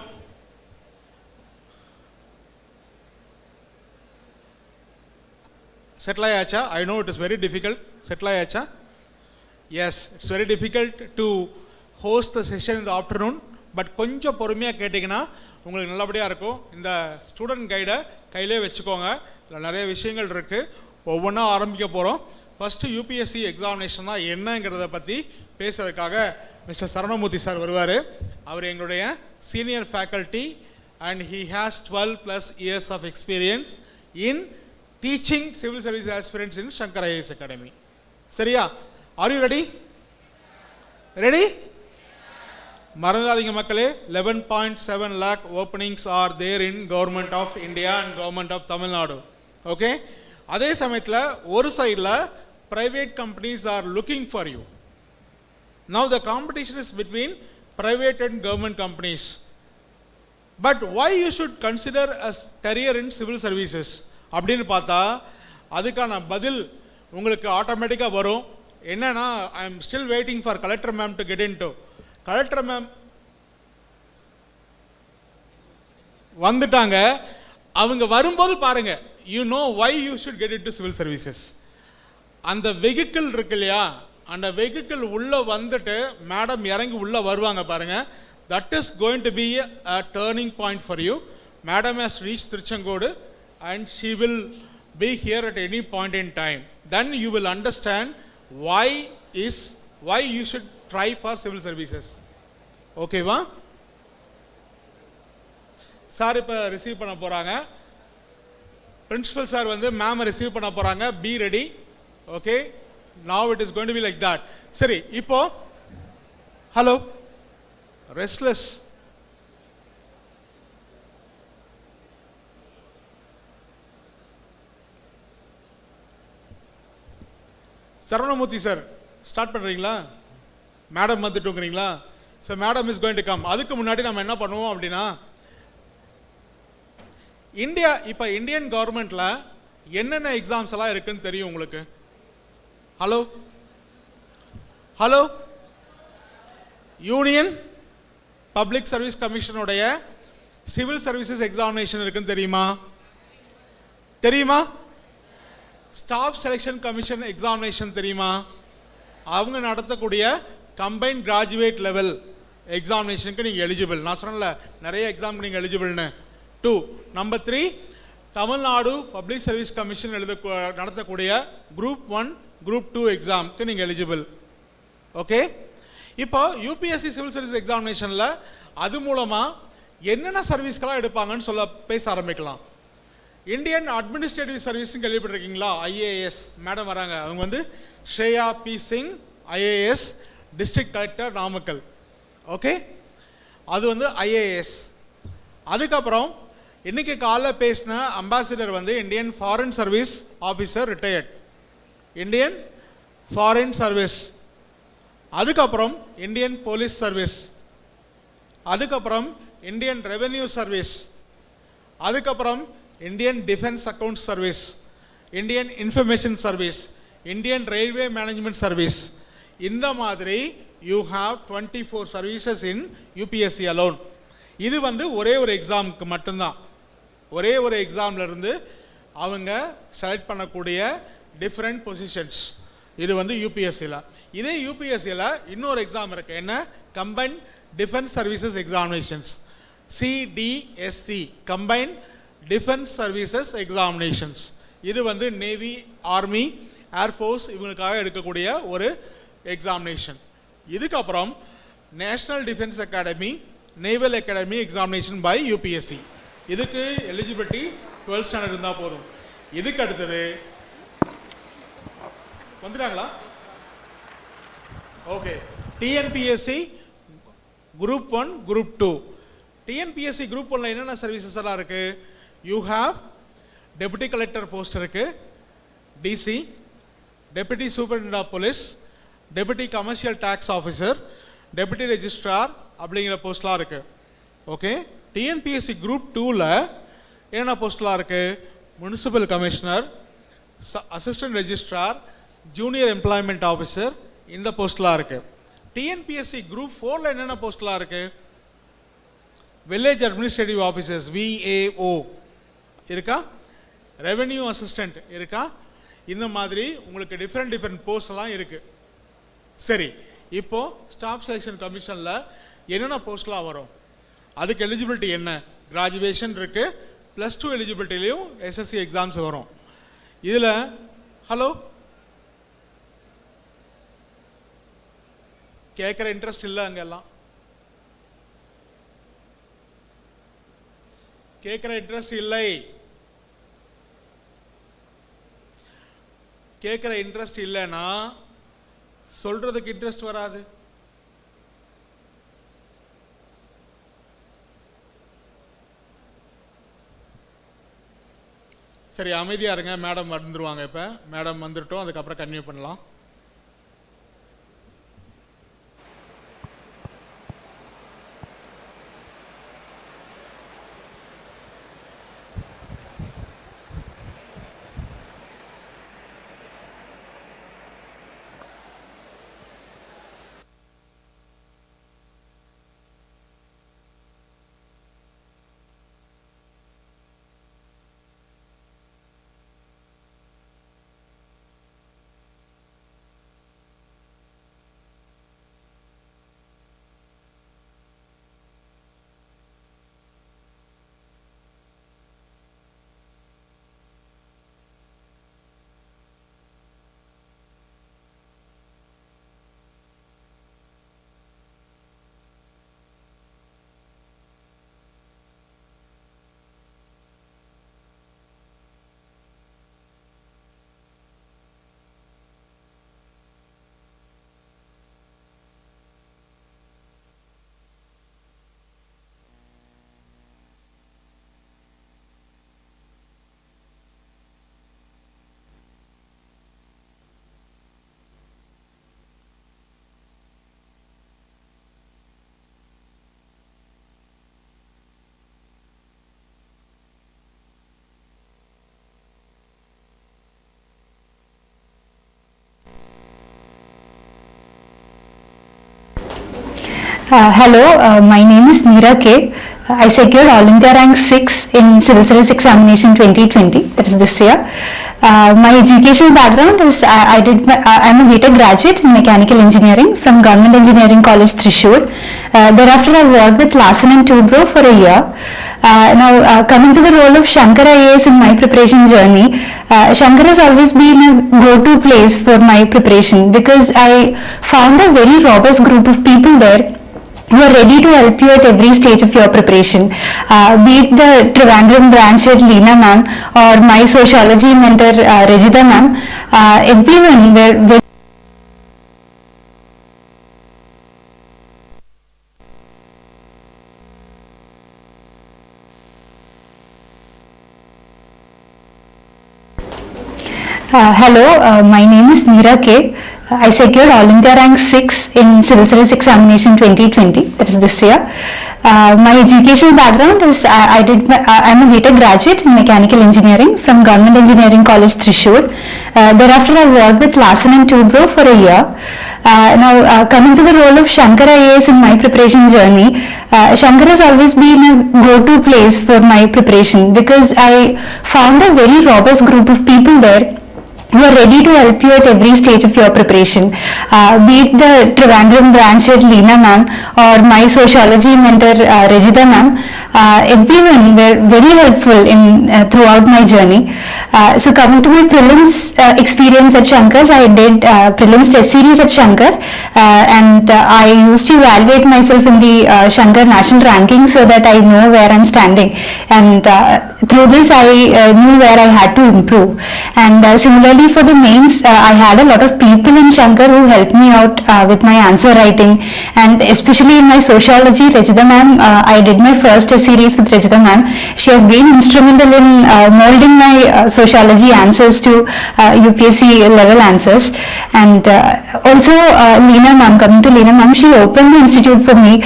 Settle ayacha? I know it is very difficult. Settle ayacha? Yes, it's very difficult to host the session in the afternoon, but கொஞ்சம் பொறுமையா கேட்டிங்கன்னா உங்களுக்கு நல்லபடியா இருக்கும். இந்த student கைடை கையிலே வச்சுக்கோங்க. இதில் நிறைய விஷயங்கள் இருக்கு, ஒவ்வொன்றா ஆரம்பிக்க போகிறோம். ஃபஸ்ட்டு யூபிஎஸ்சி எக்ஸாமினேஷன்னா என்னங்கிறத பற்றி பேசுறதுக்காக மிஸ்டர் சரணமூர்த்தி சார் வருவார். அவர் எங்களுடைய senior faculty and he has 12+ years of experience in teaching civil service aspirants in Shankar IAS Academy. சரியா? Are you ready? ரெடி? மறந்துடாதீங்க மக்களே, 11.7 lakh openings are there in Government of India and Government of Tamil Nadu. Okay. அதே சமயத்தில் ஒரு சைடில் private companies are looking for you. Now the competition is between private and government companies. But why you should consider a career in civil services? அப்படின்னு பார்த்தா அதுக்கான பதில் உங்களுக்கு ஆட்டோமேட்டிக்காக வரும். என்னன்னா, I am still waiting for collector ma'am to get into. collector ma'am வந்துட்டாங்க. அவங்க வரும்போது பாருங்க, you know why you should get it to civil services. அந்த வெஹிக்கிள் இருக்கு இல்லையா, அந்த வெஹிக்கிள் உள்ள வந்துட்டு மேடம் இறங்கி உள்ள வருவாங்க பாருங்க. That is going to be a turning point for you. Madam has reached Tiruchengode and she will be here at any point in time. Then you will understand why you should try for civil services. Okay va? Sir இப்போ receive பண்ண போறாங்க. Principal sir வந்து ma'am receive பண்ண போறாங்க. Be ready. Okay, now it is going to be like that. சரி, இப்போ hello restless Saravanamurthy sir start பண்றீங்களா? Madam வந்துட்டுங்கிறீங்களா? Sir madam is going to come. அதுக்கு முன்னாடி நம்ம என்ன பண்ணுவோம் அப்படின்னா, இந்தியா இப்போ இந்தியன் கவர்மெண்ட்ல என்னென்ன எக்ஸாம்ஸ் எல்லாம் இருக்குன்னு தெரியும் உங்களுக்கு? Hello hello union public service கமிஷனுடைய சிவில் சர்வீசஸ் எக்ஸாமினேஷன் இருக்குன்னு தெரியுமா? தெரியுமா? ஸ்டாஃப் செலெக்ஷன் கமிஷன் எக்ஸாமினேஷன் தெரியுமா? அவங்க நடத்தக்கூடிய கம்பைன்ட் கிராஜுவேட் லெவல் எக்ஸாமினேஷனுக்கு நீங்கள் எலிஜிபிள். நான் சொன்னல நிறைய எக்ஸாமுக்கு நீங்கள் எலிஜிபிள்னு. 2 number 3 Tamil Nadu public service commission நடத்தக்கூடிய குரூப் 1 குரூப் 2 எக்ஸாமுக்கு நீங்கள் எலிஜிபிள். ஓகே, இப்போ யூபிஎஸ்சி சிவில் சர்வீஸ் எக்ஸாமினேஷனில் அது மூலமாக என்னென்ன சர்வீஸ்க்கெல்லாம் எடுப்பாங்கன்னு பேச ஆரம்பிக்கலாம். இந்தியன் அட்மினிஸ்ட்ரேட்டிவ் சர்வீஸ்ன்னு கேள்விப்பட்டிருக்கீங்களா? ஐஏஎஸ் மேடம் வராங்க. அவங்க வந்து Shreya P Singh, IAS, district collector Namakkal. Okay, அது வந்து ஐஏஎஸ். அதுக்கப்புறம் இன்னைக்கு காலைல பேசின அம்பாசிடர் வந்து Indian foreign service officer retired, Indian foreign service. அதுக்கப்புறம் இந்தியன் போலீஸ் சர்வீஸ், அதுக்கப்புறம் இந்தியன் ரெவென்யூ சர்வீஸ், அதுக்கப்புறம் Indian defence account service, Indian information service, Indian railway management service. இந்த மாதிரி you have 24 services in UPSC alone. இது வந்து ஒரே ஒரு எக்ஸாமுக்கு மட்டும்தான். ஒரே ஒரு எக்ஸாம்ல இருந்து அவங்க செலக்ட் பண்ணக்கூடிய டிஃப்ரெண்ட் பொசிஷன்ஸ். இது வந்து யூபிஎஸ்சியில். இதே யூபிஎஸ்சியில் இன்னொரு எக்ஸாம் இருக்கு. என்ன? Combine defence services examinations, CDSC, combine defence services examinations. இது வந்து நேவி, ஆர்மி, ஏர்ஃபோர்ஸ் இவங்களுக்காக எடுக்கக்கூடிய ஒரு எக்ஸாமினேஷன். இதுக்கப்புறம் national defence academy, naval academy examination by UPSC. இதுக்கு எலிஜிபிலிட்டி 12th ஸ்டாண்டர்ட் இருந்தால் போதும். இதுக்கு அடுத்தது வந்துட்டாங்களா? Okay, TNPSC group 1 group 2. TNPSC group 1ல என்னென்ன சர்வீசஸ் எல்லாம் இருக்கு? You have deputy collector post இருக்கு, DC, deputy superintendent of police, deputy commercial tax officer, deputy registrar அப்படிங்கிற போஸ்ட்லாம் இருக்கு. ஓகே, டிஎன்பிஎஸ்சி குரூப் 2ல என்னென்ன போஸ்ட்லாம் இருக்கு? Municipal commissioner, assistant registrar, junior employment officer, இந்த போஸ்ட்லாம் இருக்கு. டிஎன்பிஎஸ்சி குரூப் 4ல என்னென்ன போஸ்ட்லாம் இருக்கு? வில்லேஜ் அட்மினிஸ்ட்ரேட்டிவ் ஆஃபீஸர்ஸ், விஏஓ இருக்கா? ரெவென்யூ அசிஸ்டன்ட் இருக்கா? இந்த மாதிரி உங்களுக்கு டிஃப்ரெண்ட் போஸ்ட் எல்லாம் இருக்கு. சரி, இப்போ ஸ்டாஃப் செலெக்ஷன் கமிஷன்ல என்னென்ன போஸ்ட்லாம் வரும்? அதுக்கு எலிஜிபிலிட்டி என்ன? கிராஜுவேஷன் இருக்கு, +2 எலிஜிபிலிட்டிலையும் எஸ்எஸ்சி எக்ஸாம்ஸ் வரும். இதில் ஹலோ கேட்குற இன்ட்ரெஸ்ட் இல்லை, அங்கெல்லாம் கேட்குற இன்ட்ரெஸ்ட் இல்லை. கேட்குற இன்ட்ரெஸ்ட் இல்லைன்னா சொல்றதுக்கு இன்ட்ரெஸ்ட் வராது. சரி, அமைதியா இருங்க. மேடம் வந்துருவாங்க. இப்போ மேடம் வந்துட்டோம், அதுக்கப்புறம் கன்டினியூ பண்ணலாம். Hello, my name is Meera K. I secured All India rank 6 in Civil Service Examination 2020, that is this year. My educational background is I'm a BTech graduate in Mechanical Engineering from Government Engineering College, Thrissur. Thereafter, I worked with Larsen and Toubro for a year. Now, coming to the role of Shankar IAS in my preparation journey, Shankar has always been a go-to place for my preparation because I found a very robust group of people there who are ready to help you at every stage of your preparation. Be it the Trivandrum branch head Leena ma'am or my sociology mentor Rajita ma'am, everyone were very hello, my name is Meera K. I secured All India rank 6 in Civil Service Examination 2020, that is this year. My educational background is I'm a BTech graduate in Mechanical Engineering from Government Engineering College, Thrissur. Thereafter, I worked with Larsen and Toubro for a year. Now, coming to the role of Shankar IAS in my preparation journey, Shankar has always been a go-to place for my preparation because I found a very robust group of people there who are ready to help you at every stage of your preparation. Be it the Trivandrum branch head Leena ma'am or my sociology mentor Rajita ma'am, everyone were very helpful in throughout my journey. So coming to my prelims experience at Shankar, I did prelims test series at Shankar and I used to evaluate myself in the Shankar national ranking so that I know where I'm standing, and through this I knew where I had to improve. And similarly for the mains, I had a lot of people in Shankar who helped me out with my answer writing, and especially in my sociology, Rajita ma'am, I did my first test series with Rajita ma'am. She has been instrumental in molding my sociology answers to UPSC level answers. And also Leena ma'am, coming to Leena ma'am, she opened the institute for me.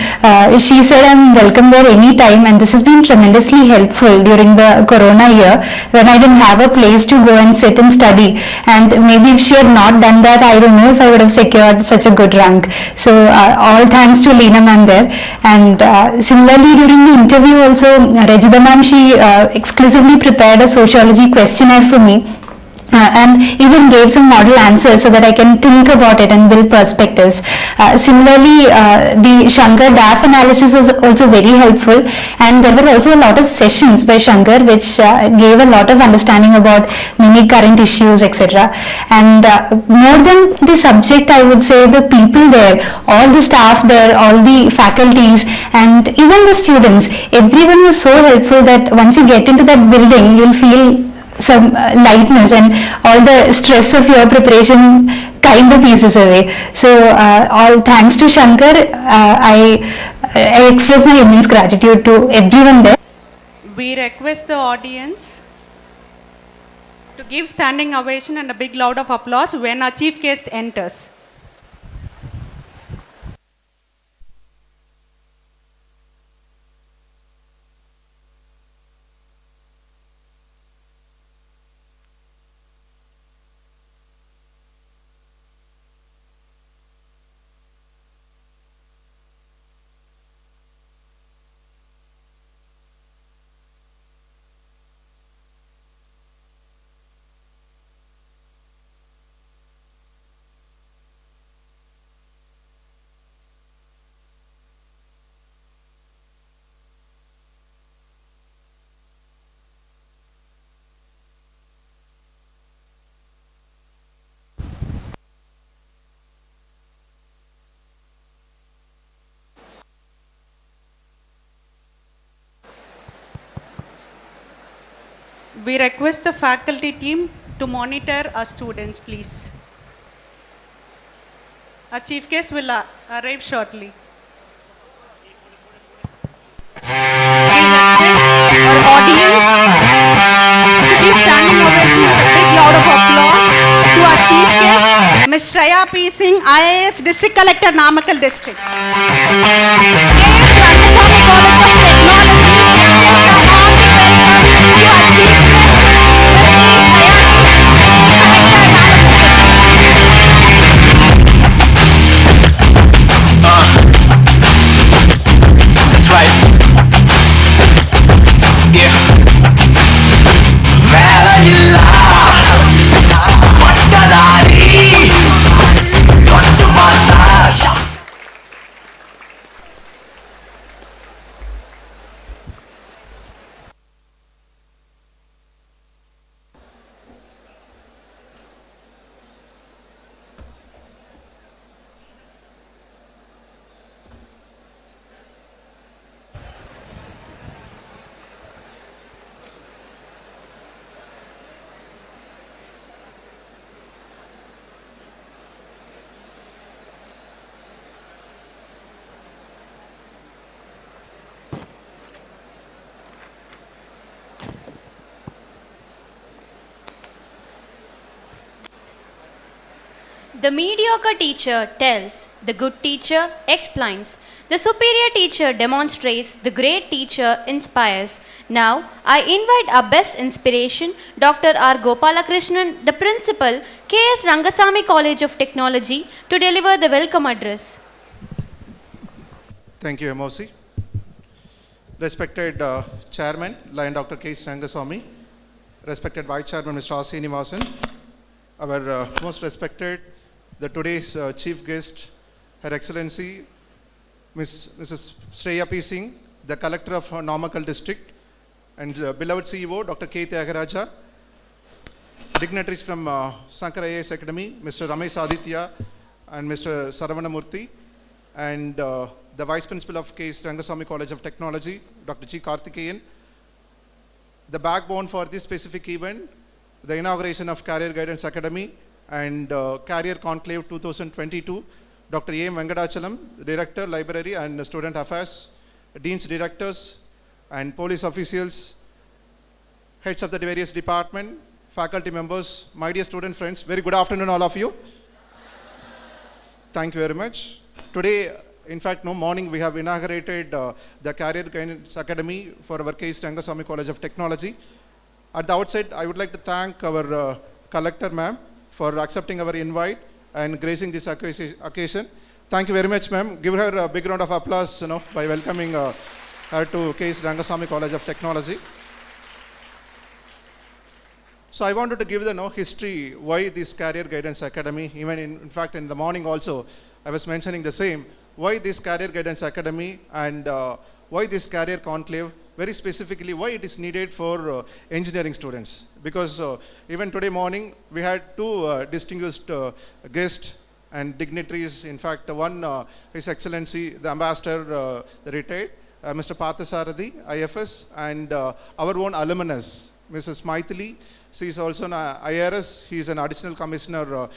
She said I'm welcome there anytime, and this has been tremendously helpful during the corona year when I didn't have a place to go and sit and study. And maybe if she had not done that, I don't know if I would have secured such a good rank. So all thanks to Leena ma'am there. And similarly during the interview also, Rajita ma'am, she exclusively prepared a sociology questionnaire for me. And even gave some model answers so that I can think about it and build perspectives. Similarly, the Shankar DAF analysis was also very helpful, and there were also a lot of sessions by Shankar which gave a lot of understanding about many current issues, etc. And more than the subject, I would say the people there, all the staff there, all the faculties, and even the students, everyone was so helpful that once you get into that building, you'll feel some lightness, and all the stress of your preparation kind of eases away. So all thanks to Shankar, I express my immense gratitude to everyone there. We request the audience to give standing ovation and a big loud of applause when our chief guest enters. We request the faculty team to monitor our students, please. Our chief guest will arrive shortly. We request our audience to give standing ovation with a big round of applause to our chief guest, Ms. Shreya P. Singh, IAS District Collector, Namakkal District. K.S.Rangasamy College of Technology extends a hearty welcome to our chief guest, Ms. Shreya P. District Collector, Namakkal District. The mediocre teacher tells, the good teacher explains, the superior teacher demonstrates, the great teacher inspires. Now, I invite our best inspiration, Dr. R. Gopalakrishnan, the principal, K.S.Rangasamy College of Technology, to deliver the welcome address. Thank you, MOC. Respected Chairman, Lion Dr. K.S.Rangasamy, respected Vice Chairman, Mr. R. Srinivasan, our most respected, the today's Chief Guest, Her Excellency, Mrs. Shreya P. Singh, the Collector of Namakkal District, and beloved CEO, Dr. K. Tyagaraja, dignitaries from Shankar IAS Academy, Mr. Ramesh Aditya and Mr. Saravanamurthy, and the Vice Principal of K.S.Rangasamy College of Technology, Dr. G. Karthikeyan. The backbone for this specific event, the inauguration of Career Guidance Academy and Career Conclave 2022, Dr. A.M. Venkatachalam, Director, Library and Student Affairs, Deans, Directors and Police Officials, Heads of the various departments, faculty members, my dear student friends, very good afternoon all of you. Thank you very much. Today, in fact, morning we have inaugurated the Career Guidance Academy for our K.S.Rangasamy College of Technology. At the outset, I would like to thank our Collector ma'am for accepting our invite and gracing this occasion. Thank you very much, ma'am. Give her a big round of applause, by welcoming her to K.S.Rangasamy College of Technology. So I wanted to give the history why this Career Guidance Academy. Even in fact, in the morning also, I was mentioning the same. Why this Career Guidance Academy and why this Career Conclave? Very specifically, why it is needed for engineering students. Because even today morning, we had two distinguished guests and dignitaries. In fact, one, His Excellency, the Ambassador, the retired, Mr. Parthasarathi, IFS, and our own alumnus, Mrs. Maithili. She is also an IRS. He is an Additional Commissioner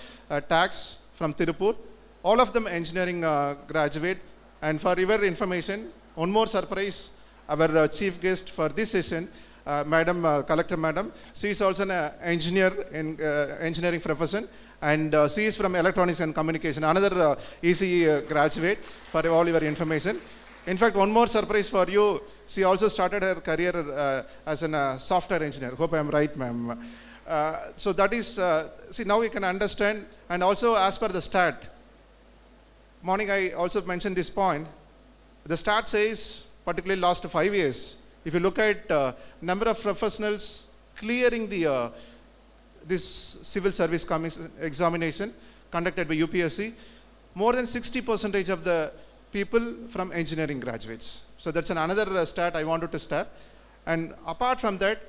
Tax from Tirupur. All of them engineering graduate. And for your information, one more surprise, our chief guest for this session, Madam Collector Madam, she is also an engineer in engineering profession, and she is from Electronics and Communication, another ECE graduate, for all your information. In fact, one more surprise for you, she also started her career as a software engineer. Hope I am right, ma'am. So that is, see, now you can understand, and also as per the stat, morning I also mentioned this point, the stat says, particularly last 5 years, if you look at number of professionals clearing the this civil service examination conducted by UPSC, more than 60% of the people from engineering graduates. So that's another stat I wanted to start. And apart from that,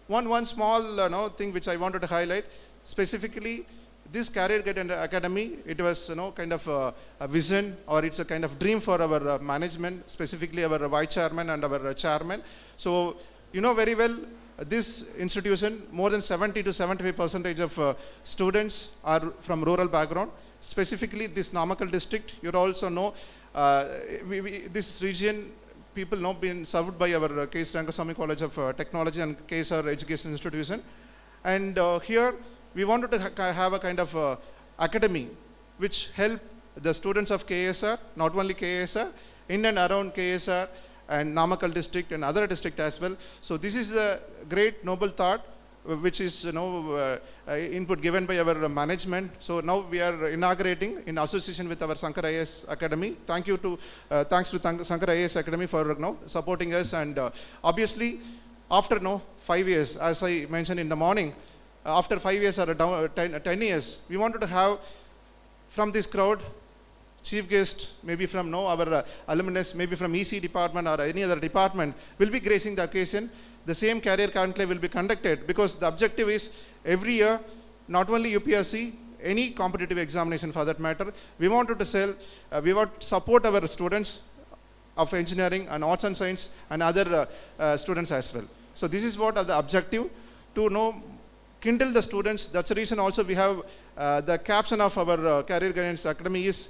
one small thing which I wanted to highlight, specifically this Career Guidance Academy, it was kind of a vision, or it's a kind of dream for our management, specifically our Vice Chairman and our Chairman. So very well, this institution, more than 70 to 75% of students are from rural background. Specifically this Namakkal district, you also know, this region, people know been served by our K.S.Rangasamy College of Technology and KSR Education Institution. And here, we wanted to have a kind of academy which help the students of KSR, not only KSR, in and around KSR and Namakkal district and other district as well. So this is a great noble thought which is input given by our management. So now we are inaugurating in association with our Shankar IAS Academy. Thank you to thanks to Shankar IAS Academy for supporting us. And obviously after 5 years, as I mentioned in the morning, after 5 years or 10 years, we wanted to have from this crowd, chief guest, maybe from our alumnus, maybe from EC department or any other department, will be gracing the occasion. The same career conclave will be conducted because the objective is every year, not only UPSC, any competitive examination for that matter, we wanted to we want to support our students of engineering and arts and science and other students as well. So this is what are the objective, to kindle the students. That's the reason also we have the caption of our Career Guidance Academy is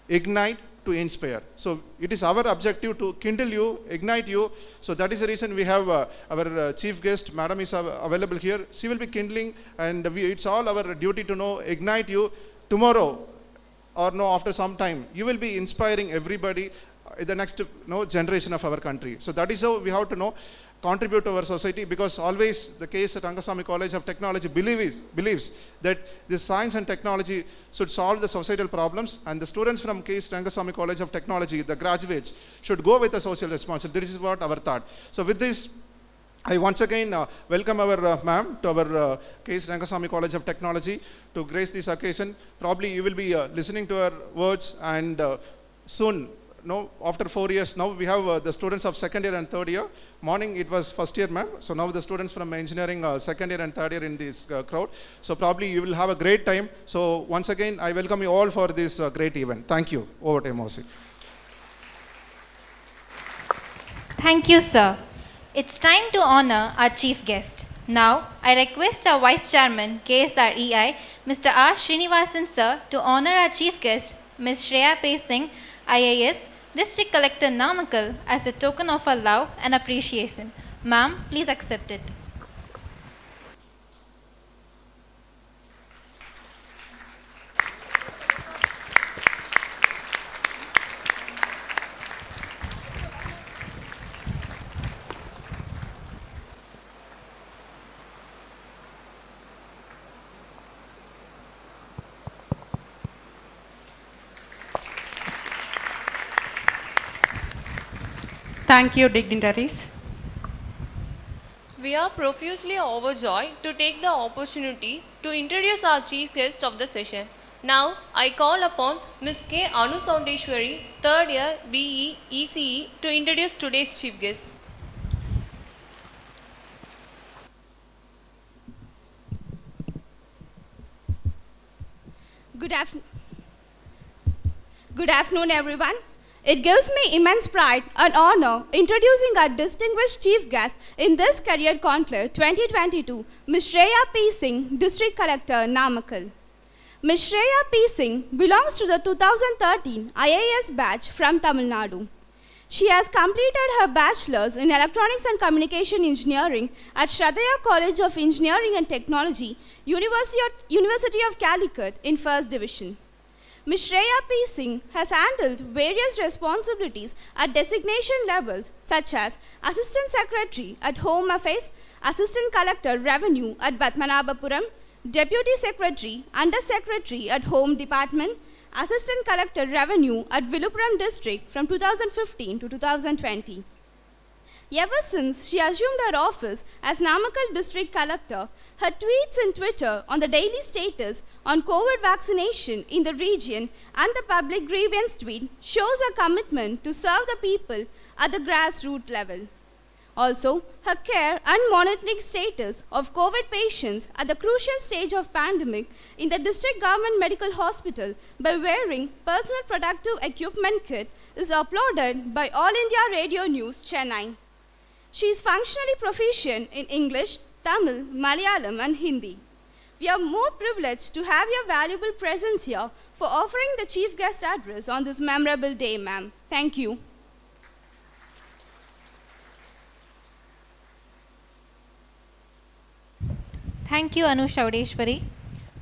Ignite to Inspire. So it is our objective to kindle you, ignite you. So that is the reason we have our chief guest, madam is available here. She will be kindling, and it's all our duty to ignite you tomorrow or no, after some time, you will be inspiring everybody in the next generation of our country. So that is how we have to contribute to our society, because always the K.S.Rangasamy College of Technology believes that this science and technology should solve the societal problems, and the students from K.S.Rangasamy College of Technology, the graduates, should go with the social responsibility. This is what our thought. So with this, I once again welcome our ma'am to our K.S.Rangasamy College of Technology to grace this occasion. Probably you will be listening to her words, and soon, after 4 years, now we have the students of second year and third year. Morning it was first year, ma'am. So now the students from engineering second year and third year in this crowd. So probably you will have a great time. So once again, I welcome you all for this great event. Thank you. Over to you, Mosi. Thank you, sir. It's time to honor our chief guest. Now, I request our Vice Chairman, KSREI, Mr. R. Srinivasan, sir, to honor our chief guest, Ms. Shreya Pesing, IAS, District Collector Namakkal, as a token of our love and appreciation. Ma'am, please accept it. Thank you, dignitaries. We are profusely overjoyed to take the opportunity to introduce our chief guest of the session. Now, I call upon Ms. K. Anusoundeshwari, 3rd year BE ECE, to introduce today's chief guest. Good afternoon, everyone. It gives me immense pride and honor introducing our distinguished chief guest in this Career Conclave 2022, Ms. Shreya Pesing, District Collector, Namakkal. Ms. Shreya Pesing belongs to the 2013 IAS batch from Tamil Nadu. She has completed her bachelor's in Electronics and Communication Engineering at Shraddha College of Engineering and Technology, University of Calicut in 1st Division. Ms. Shreya Pesing has handled various responsibilities at designation levels such as Assistant Secretary at Home Affairs, Assistant Collector Revenue at Batmanabapuram, Deputy Secretary, Under Secretary at Home Department, Assistant Collector Revenue at Viluppuram District from 2015 to 2020. Ever since she assumed her office as Namakkal District Collector, her tweets and Twitter on the daily status on COVID vaccination in the region and the public grievance tweet shows her commitment to serve the people at the grassroots level. Also, her care and monitoring status of COVID patients at the crucial stage of pandemic in the district government medical hospital by wearing personal protective equipment kit is uploaded by All India Radio News, Chennai. She is functionally proficient in English, Tamil, Malayalam and Hindi. We are more privileged to have your valuable presence here for offering the chief guest address on this memorable day, ma'am. Thank you. Thank you, Anu Shaudeshwari.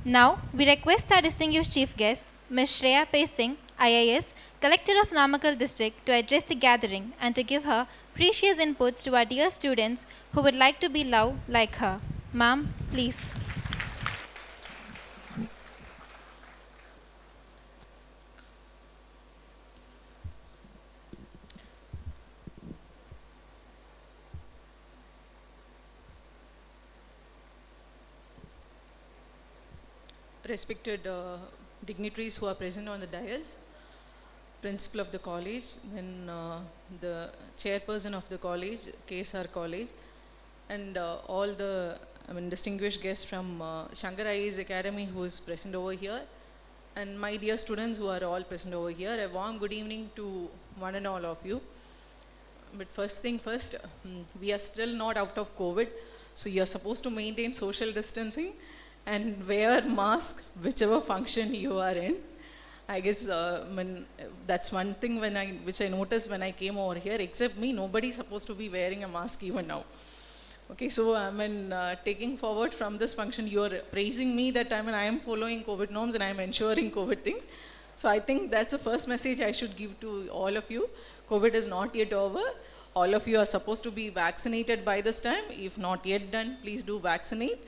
Now, we request our distinguished chief guest, Ms. Shreya Pesing, IAS, Collector of Namakkal District, to address the gathering and to give her precious inputs to our dear students who would like to be loved like her. Ma'am, please. Respected dignitaries who are present on the dais, principal of the college, then the chairperson of the college, KSR College, and all the distinguished guests from Shankar IAS Academy who is present over here, and my dear students who are all present over here. A warm good evening to one and all of you. But first thing first, we are still not out of COVID, so you are supposed to maintain social distancing and wear mask whichever function you are in. I guess that's one thing which I noticed when I came over here. Except me, nobody is supposed to be wearing a mask even now. Okay, so taking forward from this function, you're praising me that I am following COVID norms and I am ensuring COVID things. So I think that's the first message I should give to all of you. COVID is not yet over. All of you are supposed to be vaccinated by this time. If not yet done, please do vaccinate.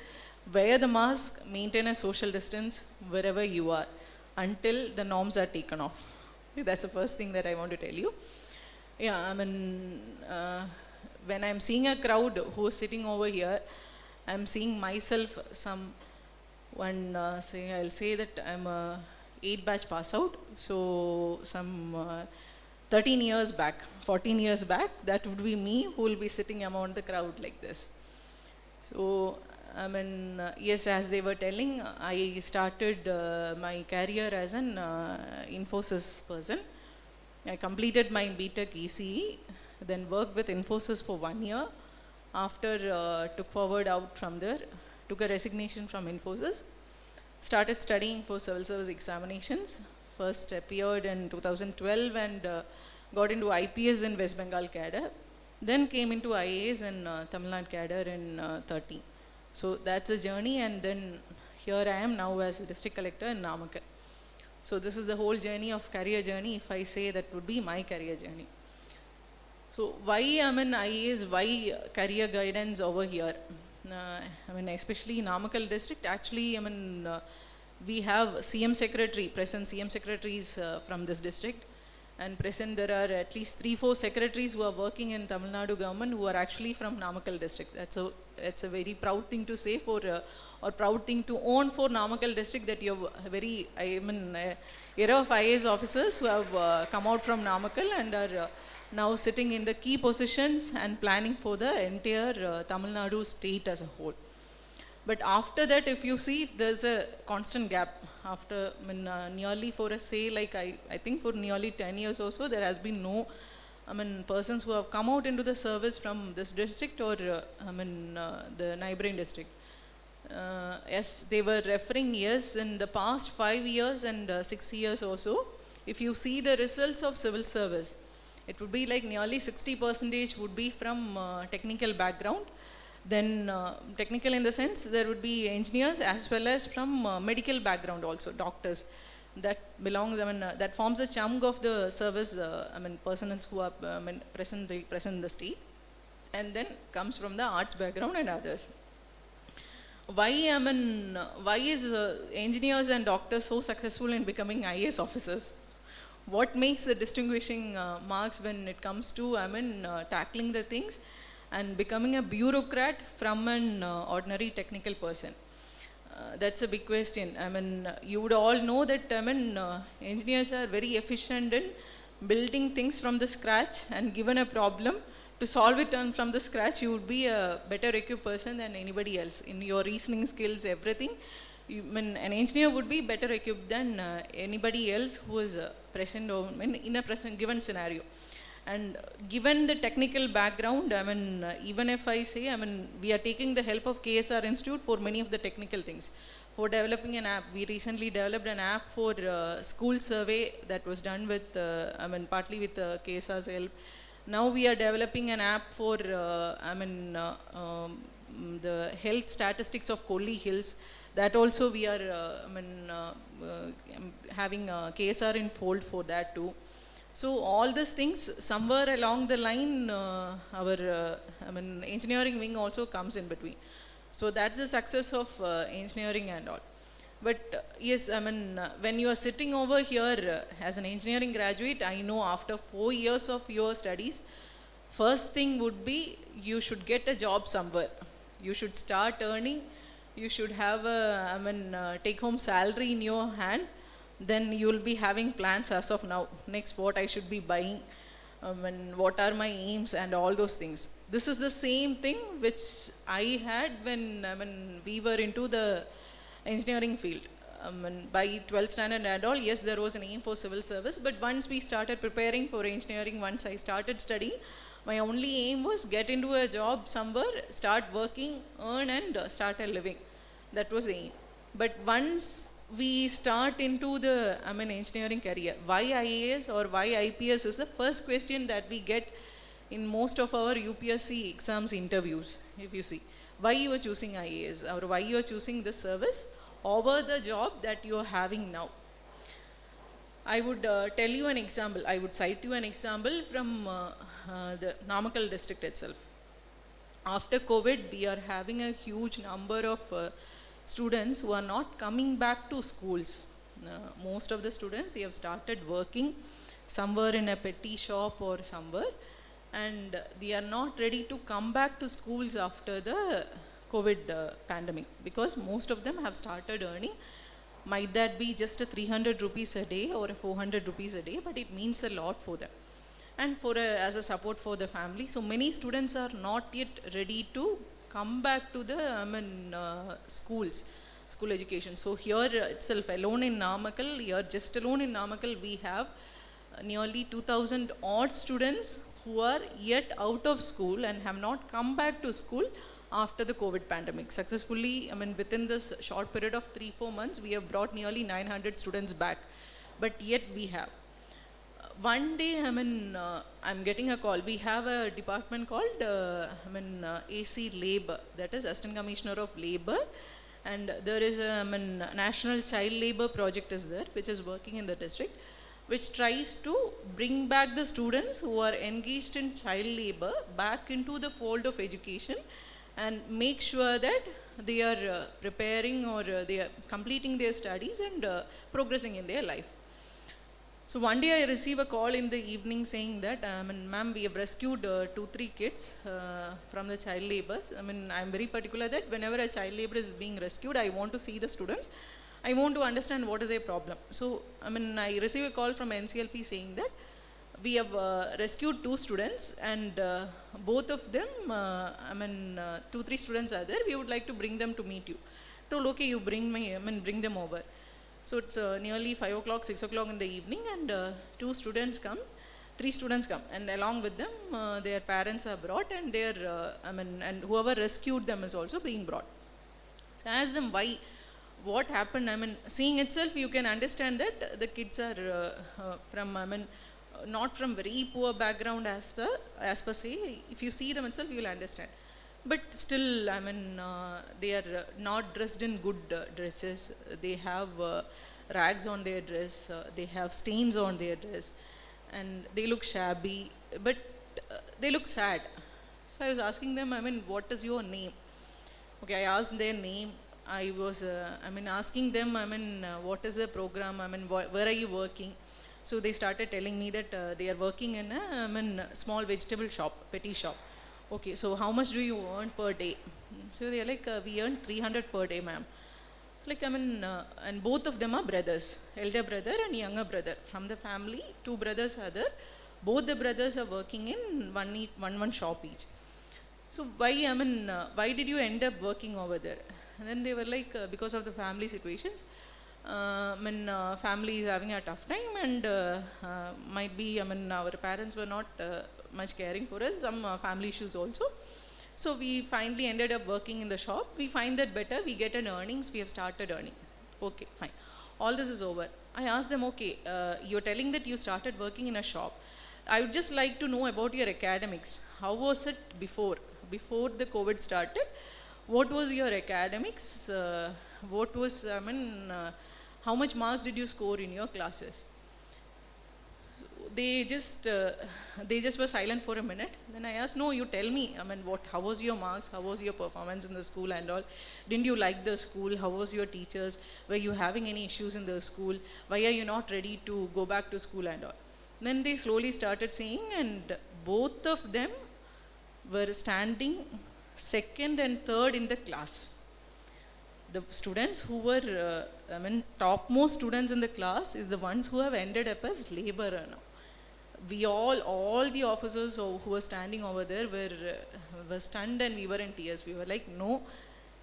Wear the mask, maintain a social distance wherever you are until the norms are taken off. That's the first thing that I want to tell you. Yeah, when I'm seeing a crowd who is sitting over here, I'm seeing myself I'll say that I'm a 8 batch pass out. So some 13 years back, 14 years back, that would be me who will be sitting among the crowd like this. So, yes, as they were telling, I started my career as an Infosys person. I completed my BTech ECE, then worked with Infosys for 1 year. After took forward out from there, took a resignation from Infosys, started studying for civil service examinations. First appeared in 2012 and got into IPS in West Bengal cadre. Then came into IAS in Tamil Nadu cadre in 13. So that's a journey, and then here I am now as a district collector in Namakkal. So this is the whole journey of career journey. If I say that would be my career journey. So why I'm in IAS, why career guidance over here? Especially in Namakkal district, actually, we have CM secretary, present CM secretaries from this district. And present there are at least 3-4 secretaries who are working in Tamil Nadu government who are actually from Namakkal district. That's a very proud thing to say for, or proud thing to own for Namakkal district, that you have very, era of IAS officers who have come out from Namakkal and are now sitting in the key positions and planning for the entire Tamil Nadu state as a whole. But after that, if you see, there's a constant gap. After nearly for I think for nearly 10 years or so, there has been no persons who have come out into the service from this district or the neighboring district. Yes, they were referring, yes, in the past 5 years and 6 years or so, if you see the results of civil service, it would be like nearly 60% would be from technical background. Then technical in the sense there would be engineers as well as from medical background also, doctors. That belongs, that forms a chunk of the service, persons who are present in the state. And then comes from the arts background and others. Why is engineers and doctors so successful in becoming IAS officers? What makes the distinguishing marks when it comes to tackling the things and becoming a bureaucrat from an ordinary technical person? That's a big question. You would all know that engineers are very efficient in building things from the scratch, and given a problem, to solve it from the scratch, you would be a better equipped person than anybody else. In your reasoning skills, everything, an engineer would be better equipped than anybody else who is present in a present given scenario. And given the technical background, even if I say, we are taking the help of KSR Institute for many of the technical things. For developing an app, we recently developed an app for school survey that was done with, partly with KSR's help. Now we are developing an app for, the health statistics of Kolli Hills. That also we are, having KSR in fold for that too. So all these things, somewhere along the line, our engineering wing also comes in between. So that's the success of engineering and all. But yes, when you are sitting over here as an engineering graduate, I know after 4 years of your studies, first thing would be you should get a job somewhere. You should start earning. You should have a take-home salary in your hand. Then you will be having plans as of now. Next, what I should be buying, what are my aims and all those things. This is the same thing which I had when we were into the engineering field. By 12th standard and all, yes, there was an aim for civil service, but once we started preparing for engineering, once I started studying, my only aim was get into a job somewhere, start working, earn and start a living. That was the aim. But once we start into the engineering career, why IAS or why IPS is the first question that we get in most of our UPSC exams interviews, if you see, why you are choosing IAS or why you are choosing this service over the job that you are having now. I would tell you an example. I would cite you an example from the Namakkal district itself. After COVID, we are having a huge number of students who are not coming back to schools. Most of the students, they have started working somewhere in a petty shop or somewhere, and they are not ready to come back to schools after the COVID pandemic, because most of them have started earning. Might that be just a 300 rupees a day or a 400 rupees a day, but it means a lot for them and for as a support for the family. So many students are not yet ready to come back to the schools, school education. So here itself, alone in Namakkal, here just alone in Namakkal, we have nearly 2,000 odd students who are yet out of school and have not come back to school after the COVID pandemic. Successfully, within this short period of 3-4 months, we have brought nearly 900 students back. But yet we have. One day, I'm getting a call. We have a department called AC Labor, that is Assistant Commissioner of Labor. And there is a National Child Labor Project is there, which is working in the district, which tries to bring back the students who are engaged in child labor back into the fold of education and make sure that they are preparing or they are completing their studies and progressing in their life. So one day I receive a call in the evening saying that, ma'am, we have rescued 2-3 kids from the child labor. I'm very particular that whenever a child labor is being rescued, I want to see the students. I want to understand what is their problem. So, I receive a call from NCLP saying that we have rescued 2 students and both of them, 2-3 students are there. We would like to bring them to meet you. Told, okay, you bring them over. So it's nearly 5 o'clock, 6 o'clock in the evening, and 3 students come, and along with them, their parents are brought, and their, and whoever rescued them is also being brought. So I asked them why, what happened. Seeing itself, you can understand that the kids are from, not from very poor background as per se. If you see them itself, you will understand. But still, they are not dressed in good dresses. They have rags on their dress. They have stains on their dress. And they look shabby, but they look sad. So I was asking them, what is your name? Okay, I asked their name. I was, asking them, what is the program? Where are you working? So they started telling me that they are working in a small vegetable shop, petty shop. Okay, so how much do you earn per day? So they are like, we earn 300 per day, ma'am. It's like, and both of them are brothers, elder brother and younger brother. From the family, 2 brothers are there. Both the brothers are working in one shop each. So why, why did you end up working over there? And then they were like, because of the family situations. Family is having a tough time, and might be, our parents were not much caring for us, some family issues also. So we finally ended up working in the shop. We find that better, we get an earnings, we have started earning. Okay, fine. All this is over. I asked them, okay, you're telling that you started working in a shop. I would just like to know about your academics. How was it before the COVID started? What was your academics? What was, how much marks did you score in your classes? They just were silent for a minute. Then I asked, no, you tell me, how was your marks? How was your performance in the school and all? Didn't you like the school? How was your teachers? Were you having any issues in the school? Why are you not ready to go back to school and all? Then they slowly started saying, and both of them were standing second and third in the class. The students who were, topmost students in the class is the ones who have ended up as laborer now. We all the officers who were standing over there were stunned, and we were in tears. We were like, no,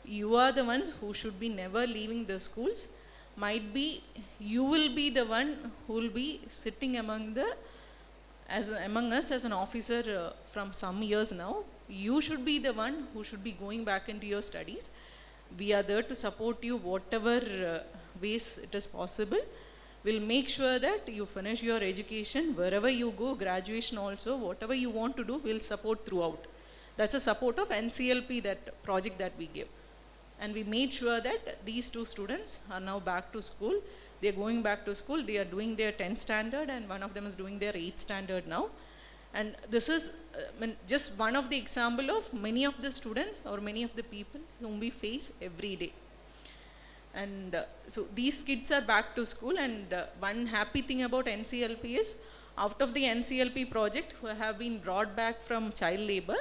you are the ones who should be never leaving the schools. Might be you will be the one who will be sitting among us as an officer from some years now. You should be the one who should be going back into your studies. We are there to support you whatever ways it is possible. We'll make sure that you finish your education, wherever you go, graduation also, whatever you want to do, we'll support throughout. That's a support of NCLP, that project that we give. And we made sure that these 2 students are now back to school. They're going back to school, they are doing their 10th standard, and one of them is doing their 8th standard now. And this is just one of the example of many of the students or many of the people whom we face every day. And so these kids are back to school, and one happy thing about NCLP is, out of the NCLP project who have been brought back from child labor,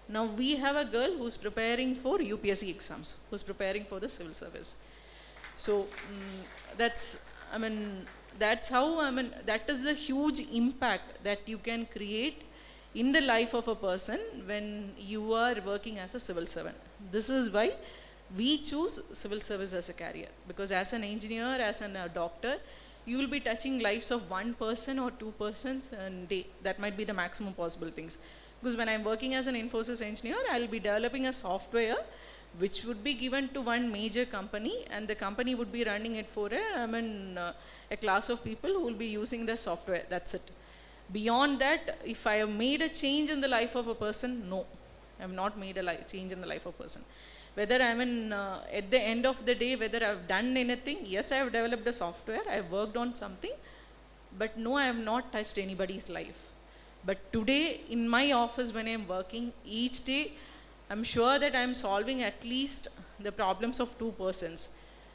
now we have a girl who's preparing for UPSC exams, who's preparing for the civil service. So that's how, that is the huge impact that you can create in the life of a person when you are working as a civil servant. This is why we choose civil service as a career, because as an engineer, as a doctor, you will be touching lives of 1 person or 2 persons a day. That might be the maximum possible things. Because when I'm working as an Infosys engineer, I'll be developing a software which would be given to one major company, and the company would be running it for a class of people who will be using the software. That's it. Beyond that, if I have made a change in the life of a person, no, I have not made a change in the life of a person. Whether at the end of the day, whether I've done anything, yes, I have developed a software, I have worked on something, but no, I have not touched anybody's life. But today, in my office, when I'm working, each day, I'm sure that I'm solving at least the problems of 2 persons,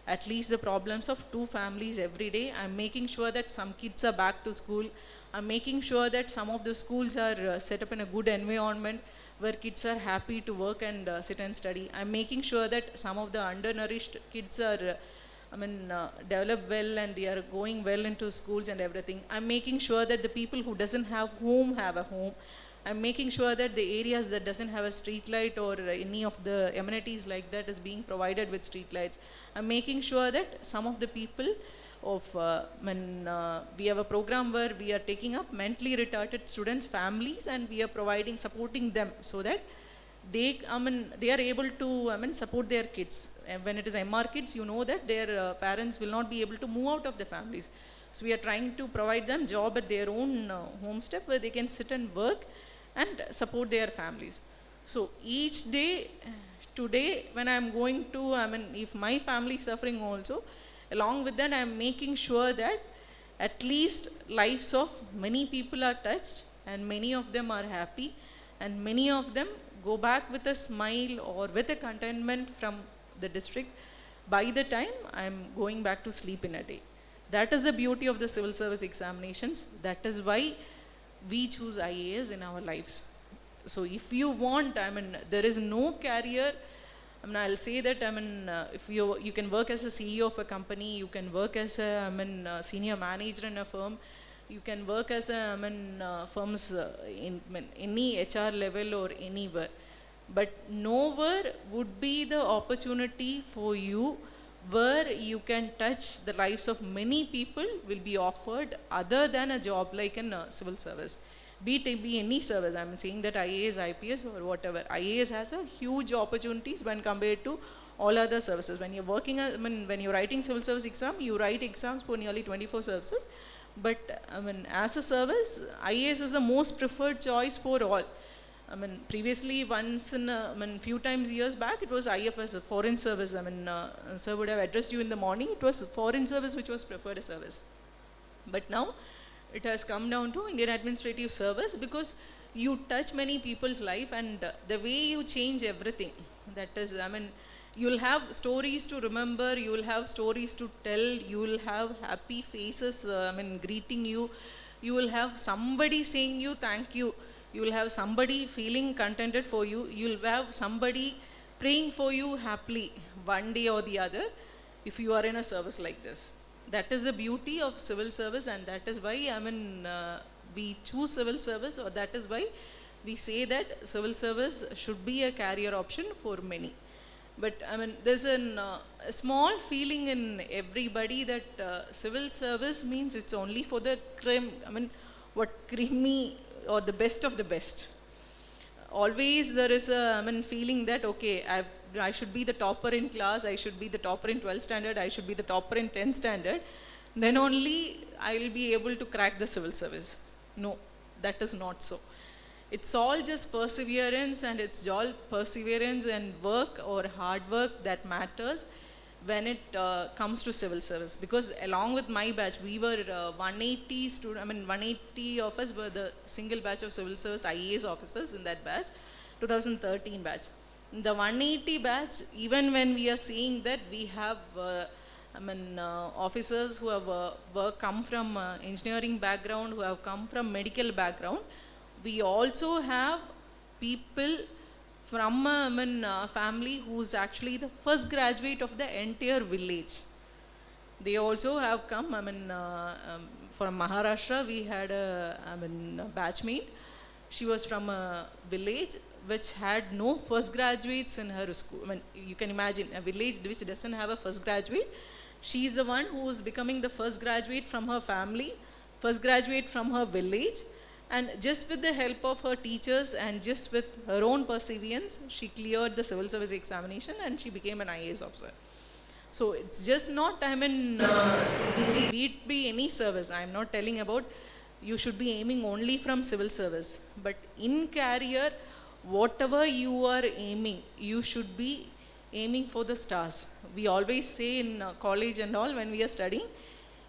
at least the problems of 2 families every day. I'm making sure that some kids are back to school. I'm making sure that some of the schools are set up in a good environment where kids are happy to work and sit and study. I'm making sure that some of the undernourished kids are develop well and they are going well into schools and everything. I'm making sure that the people who doesn't have home have a home. I'm making sure that the areas that doesn't have a street light or any of the amenities like that is being provided with street lights. I'm making sure that some of the people of we have a program where we are taking up mentally retarded students' families, and we are supporting them so that they are able to support their kids. And when it is MR kids, you know that their parents will not be able to move out of the families. So we are trying to provide them job at their own homestead where they can sit and work and support their families. So each day, today, when I am going to, if my family is suffering also, along with that, I am making sure that at least lives of many people are touched, and many of them are happy, and many of them go back with a smile or with a contentment from the district by the time I am going back to sleep in a day. That is the beauty of the civil service examinations. That is why we choose IAS in our lives. So if you want, there is no career. I'll say that, if you can work as a CEO of a company, you can work as a senior manager in a firm, you can work as a firms in any HR level or anywhere. But nowhere would be the opportunity for you where you can touch the lives of many people will be offered other than a job like in civil service. Be any service. I'm saying that IAS, IPS or whatever. IAS has a huge opportunities when compared to all other services. When you're working, when you're writing civil service exam, you write exams for nearly 24 services. But as a service, IAS is the most preferred choice for all. Previously, once in few times years back, it was IFS, a foreign service. Sir would have addressed you in the morning. It was foreign service which was preferred service. But now, it has come down to Indian Administrative Service, because you touch many people's life, and the way you change everything. That is, you'll have stories to remember, you will have stories to tell, you will have happy faces, greeting you. You will have somebody saying you thank you. You will have somebody feeling contented for you. You will have somebody praying for you happily one day or the other if you are in a service like this. That is the beauty of civil service, and that is why we choose civil service, or that is why we say that civil service should be a career option for many. But there's a small feeling in everybody that civil service means it's only for the creamy or the best of the best. Always there is a feeling that, okay, I should be the topper in class, I should be the topper in 12th standard, I should be the topper in 10th standard. then only I will be able to crack the civil service. No, that is not so. It's all just perseverance, and it's all perseverance and work or hard work that matters when it comes to civil service. Because along with my batch, we were 180 of us were the single batch of civil service IAS officers in that batch, 2013 batch. In the 180 batch, even when we are seeing that we have officers who have come from engineering background, who have come from medical background, we also have people from a family who's actually the first graduate of the entire village. They also have come, from Maharashtra, we had a batchmate. She was from a village which had no first graduates in her school. You can imagine a village which doesn't have a first graduate. She is the one who is becoming the first graduate from her family, first graduate from her village, and just with the help of her teachers and just with her own perseverance, she cleared the civil service examination and she became an IAS officer. So it's just not, be it be any service. I'm not telling about you should be aiming only from civil service, but in career, whatever you are aiming, you should be aiming for the stars. We always say in college and all, when we are studying,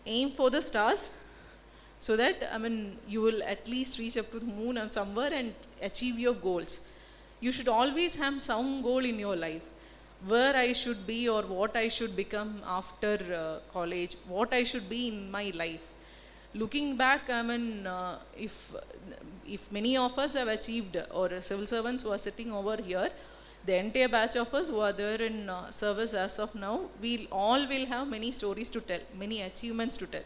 aim for the stars, so that you will at least reach up to the moon and somewhere and achieve your goals. You should always have some goal in your life, where I should be or what I should become after college, what I should be in my life. Looking back, if many of us have achieved, or civil servants who are sitting over here, the entire batch of us who are there in service as of now, we all will have many stories to tell, many achievements to tell.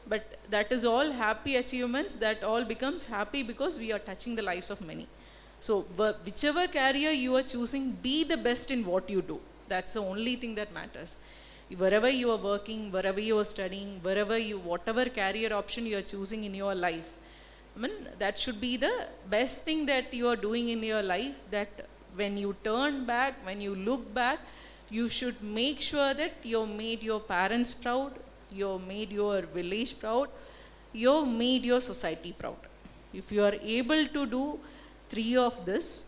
But that is all happy achievements, that all becomes happy because we are touching the lives of many. So whichever career you are choosing, be the best in what you do. That's the only thing that matters. Wherever you are working, wherever you are studying, whatever career option you are choosing in your life, that should be the best thing that you are doing in your life, that when you turn back, when you look back, you should make sure that you made your parents proud, you made your village proud, you made your society proud. If you are able to do three of this,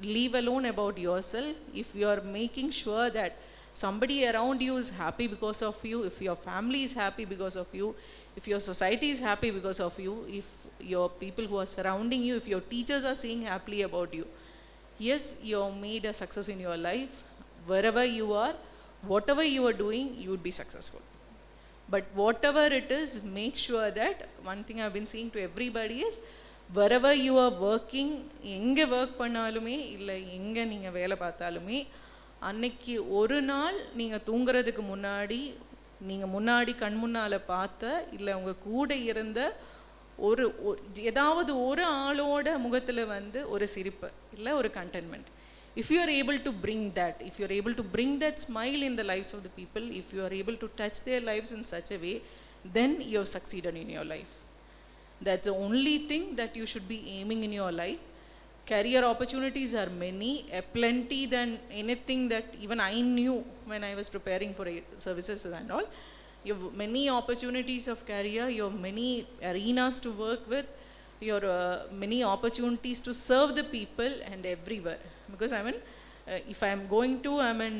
leave alone about yourself, if you are making sure that somebody around you is happy because of you, if your family is happy because of you, if your society is happy because of you, if your people who are surrounding you, if your teachers are saying happily about you, yes, you have made a success in your life. Wherever you are, whatever you are doing, you would be successful. But whatever it is, make sure that, one thing I've been saying to everybody is, wherever you are working, எங்கே work பண்ணாலுமே இல்லை எங்கே நீங்கள் வேலை பார்த்தாலுமே, அன்னைக்கு ஒரு நாள் நீங்கள் தூங்குறதுக்கு முன்னாடி, நீங்கள் முன்னாடி கண் முன்னால் பார்த்த இல்லை உங்கள் கூட இருந்த ஏதாவது ஒரு ஆளோட முகத்தில் ஒரு சிரிப்பு இல்லை ஒரு contentment. If you are able to bring that, if you are able to bring that smile in the lives of the people, if you are able to touch their lives in such a way, then you have succeeded in your life. That's the only thing that you should be aiming in your life. Career opportunities are many, plenty than anything that even I knew when I was preparing for services and all. You have many opportunities of career, you have many arenas to work with, you have many opportunities to serve the people and everywhere. Because if I am going to, I'm in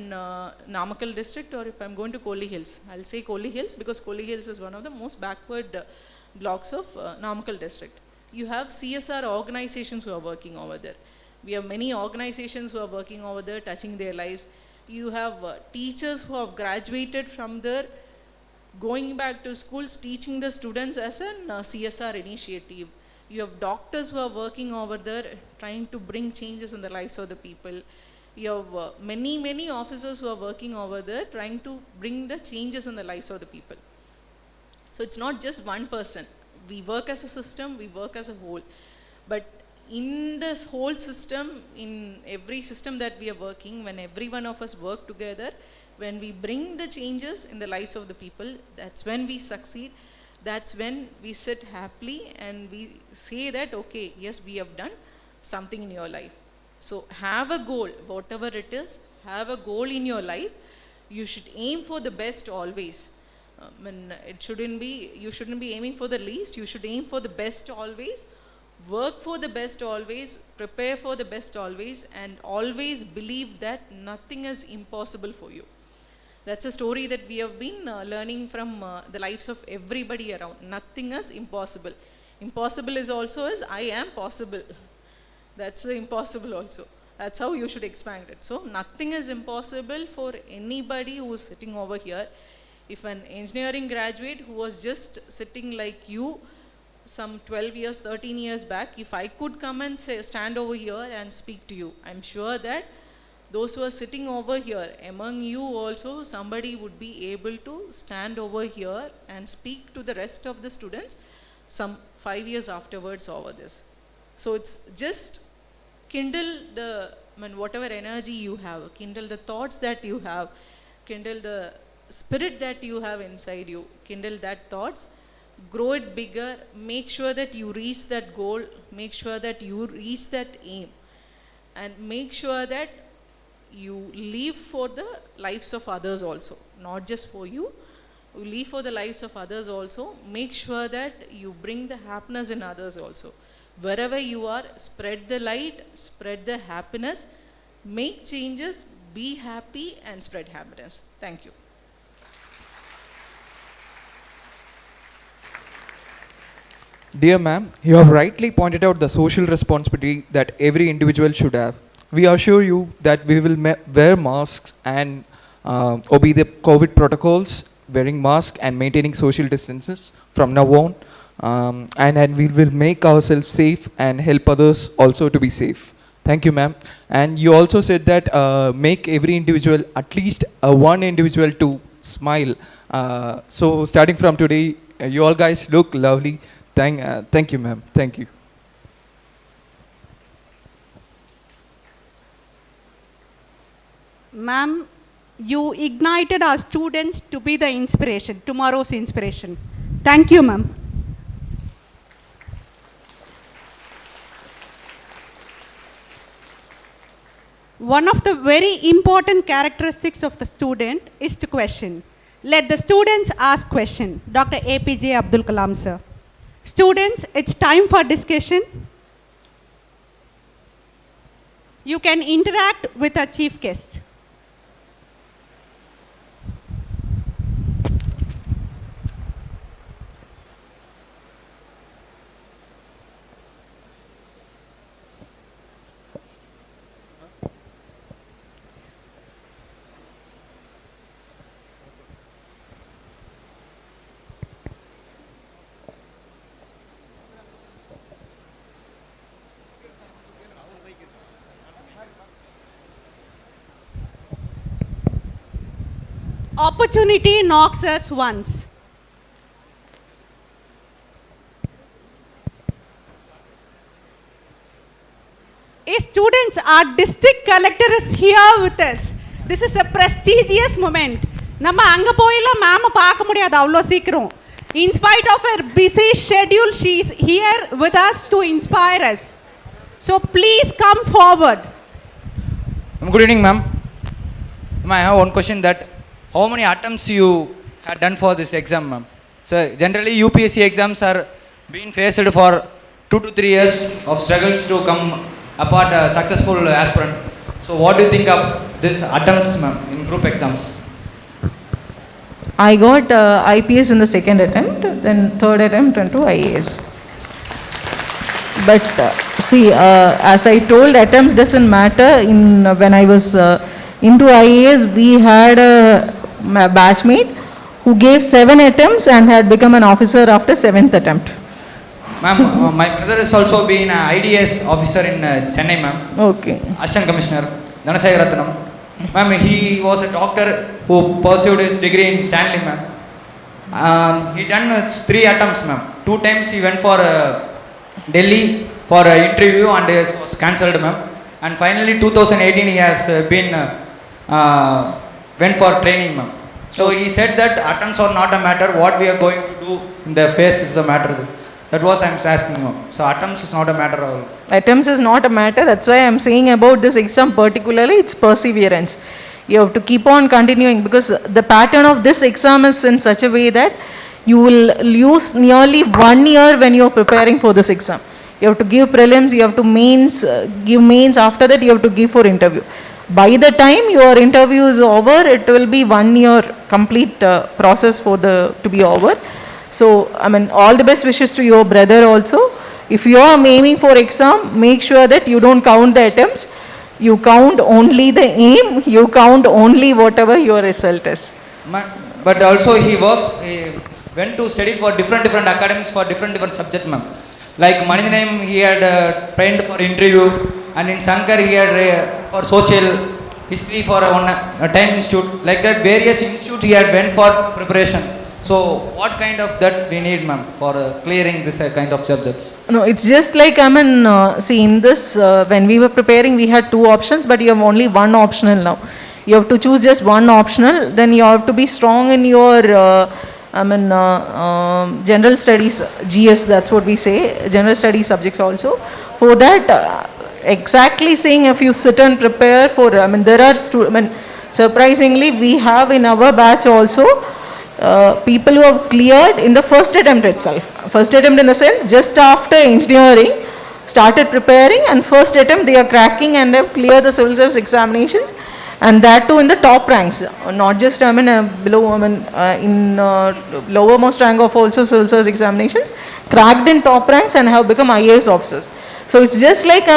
Namakkal district, or if I'm going to Kolli Hills, I'll say Kolli Hills because Kolli Hills is one of the most backward blocks of Namakkal district. You have CSR organizations who are working over there. We have many organizations who are working over there, touching their lives. You have teachers who have graduated from there, going back to schools, teaching the students as a CSR initiative. You have doctors who are working over there, trying to bring changes in the lives of the people. You have many officers who are working over there, trying to bring the changes in the lives of the people. So it's not just one person. We work as a system, we work as a whole. But in this whole system, in every system that we are working, when every one of us work together, when we bring the changes in the lives of the people, that's when we succeed. That's when we sit happily and we say that, okay, yes, we have done something in your life. So have a goal, whatever it is, have a goal in your life. You should aim for the best always. It shouldn't be, you shouldn't be aiming for the least, you should aim for the best always, work for the best always, prepare for the best always, and always believe that nothing is impossible for you. That's a story that we have been learning from the lives of everybody around. Nothing is impossible. Impossible is also as I am possible. That's the impossible also. That's how you should expand it. So nothing is impossible for anybody who is sitting over here. If an engineering graduate who was just sitting like you some 12 years, 13 years back, if I could come and say, stand over here and speak to you, I'm sure that those who are sitting over here, among you also, somebody would be able to stand over here and speak to the rest of the students some 5 years afterwards over this. So it's just kindle the, whatever energy you have, kindle the thoughts that you have, kindle the spirit that you have inside you, kindle that thoughts, grow it bigger, make sure that you reach that goal, make sure that you reach that aim, and make sure that you live for the lives of others also, not just for you. You live for the lives of others also. Make sure that you bring the happiness in others also. Wherever you are, spread the light, spread the happiness, make changes, be happy, and spread happiness. Thank you. Dear ma'am, you have rightly pointed out the social responsibility that every individual should have. We assure you that we will wear masks and obey the COVID protocols, wearing masks and maintaining social distances from now on. And we will make ourselves safe and help others also to be safe. Thank you, ma'am. And you also said that make every individual, at least one individual to smile. So starting from today, you all guys look lovely. Thank you, ma'am. Thank you. Ma'am, you ignited our students to be the inspiration, tomorrow's inspiration. Thank you, ma'am. One of the very important characteristics of the student is to question. Let the students ask question. Dr. APJ Abdul Kalam, sir. Students, it's time for discussion. You can interact with our chief guest. Opportunity knocks us once. Hey students, our district collector is here with us. This is a prestigious moment. Namma anga poyila ma'am paaka mudiyadhu avlo seekram. In spite of her busy schedule, she is here with us to inspire us. So please come forward. Good evening, ma'am. Ma'am, I have one question that how many attempts you had done for this exam, ma'am? So generally UPSC exams are being faced for 2 to 3 years of struggles to come apart a successful aspirant. So what do you think of this attempts, ma'am, in group exams? I got IPS in the second attempt, then third attempt into IAS. But see, as I told, attempts doesn't matter. When I was into IAS, we had a batchmate who gave 7 attempts and had become an officer after 7th attempt. Ma'am, my brother has also been an IDS officer in Chennai, ma'am. Okay. Assistant Commissioner, Dhanasai Ratnam. Ma'am, he was a doctor who pursued his degree in Stanley, ma'am. He done 3 attempts, ma'am. 2 times he went for Delhi for an interview and it was cancelled, ma'am. And finally 2018 he has been went for training, ma'am. So he said that attempts are not a matter, what we are going to do in the face is a matter. That was I am asking, ma'am. So attempts is not a matter at all. Attempts is not a matter, that's why I am saying about this exam particularly, it's perseverance. You have to keep on continuing, because the pattern of this exam is in such a way that you will use nearly 1 year when you are preparing for this exam. You have to give prelims, you have to give mains, after that you have to give for interview. By the time your interview is over, it will be 1 year complete process to be over. So, I mean, all the best wishes to your brother also. If you are aiming for exam, make sure that you don't count the attempts. You count only the aim, you count only whatever your result is. But also he went to study for different academics for different subjects, ma'am. Like Manindhanam, he had trained for interview, and in Shankar he had for social history for a time institute. Like that, various institutes he had went for preparation. So what kind of that we need, ma'am, for clearing this kind of subjects? No, it's just like, I mean, see, in this, when we were preparing, we had 2 options, but you have only 1 optional now. You have to choose just 1 optional, then you have to be strong in your, general studies, GS, that's what we say, general studies subjects also. For that, exactly saying, if you sit and prepare for, there are, surprisingly, we have in our batch also, people who have cleared in the first attempt itself. First attempt in the sense, just after engineering, started preparing, and first attempt they are cracking and have cleared the civil service examinations, and that too in the top ranks, not just below, in lowermost rank of also civil service examinations, cracked in top ranks and have become IAS officers. So it's just like,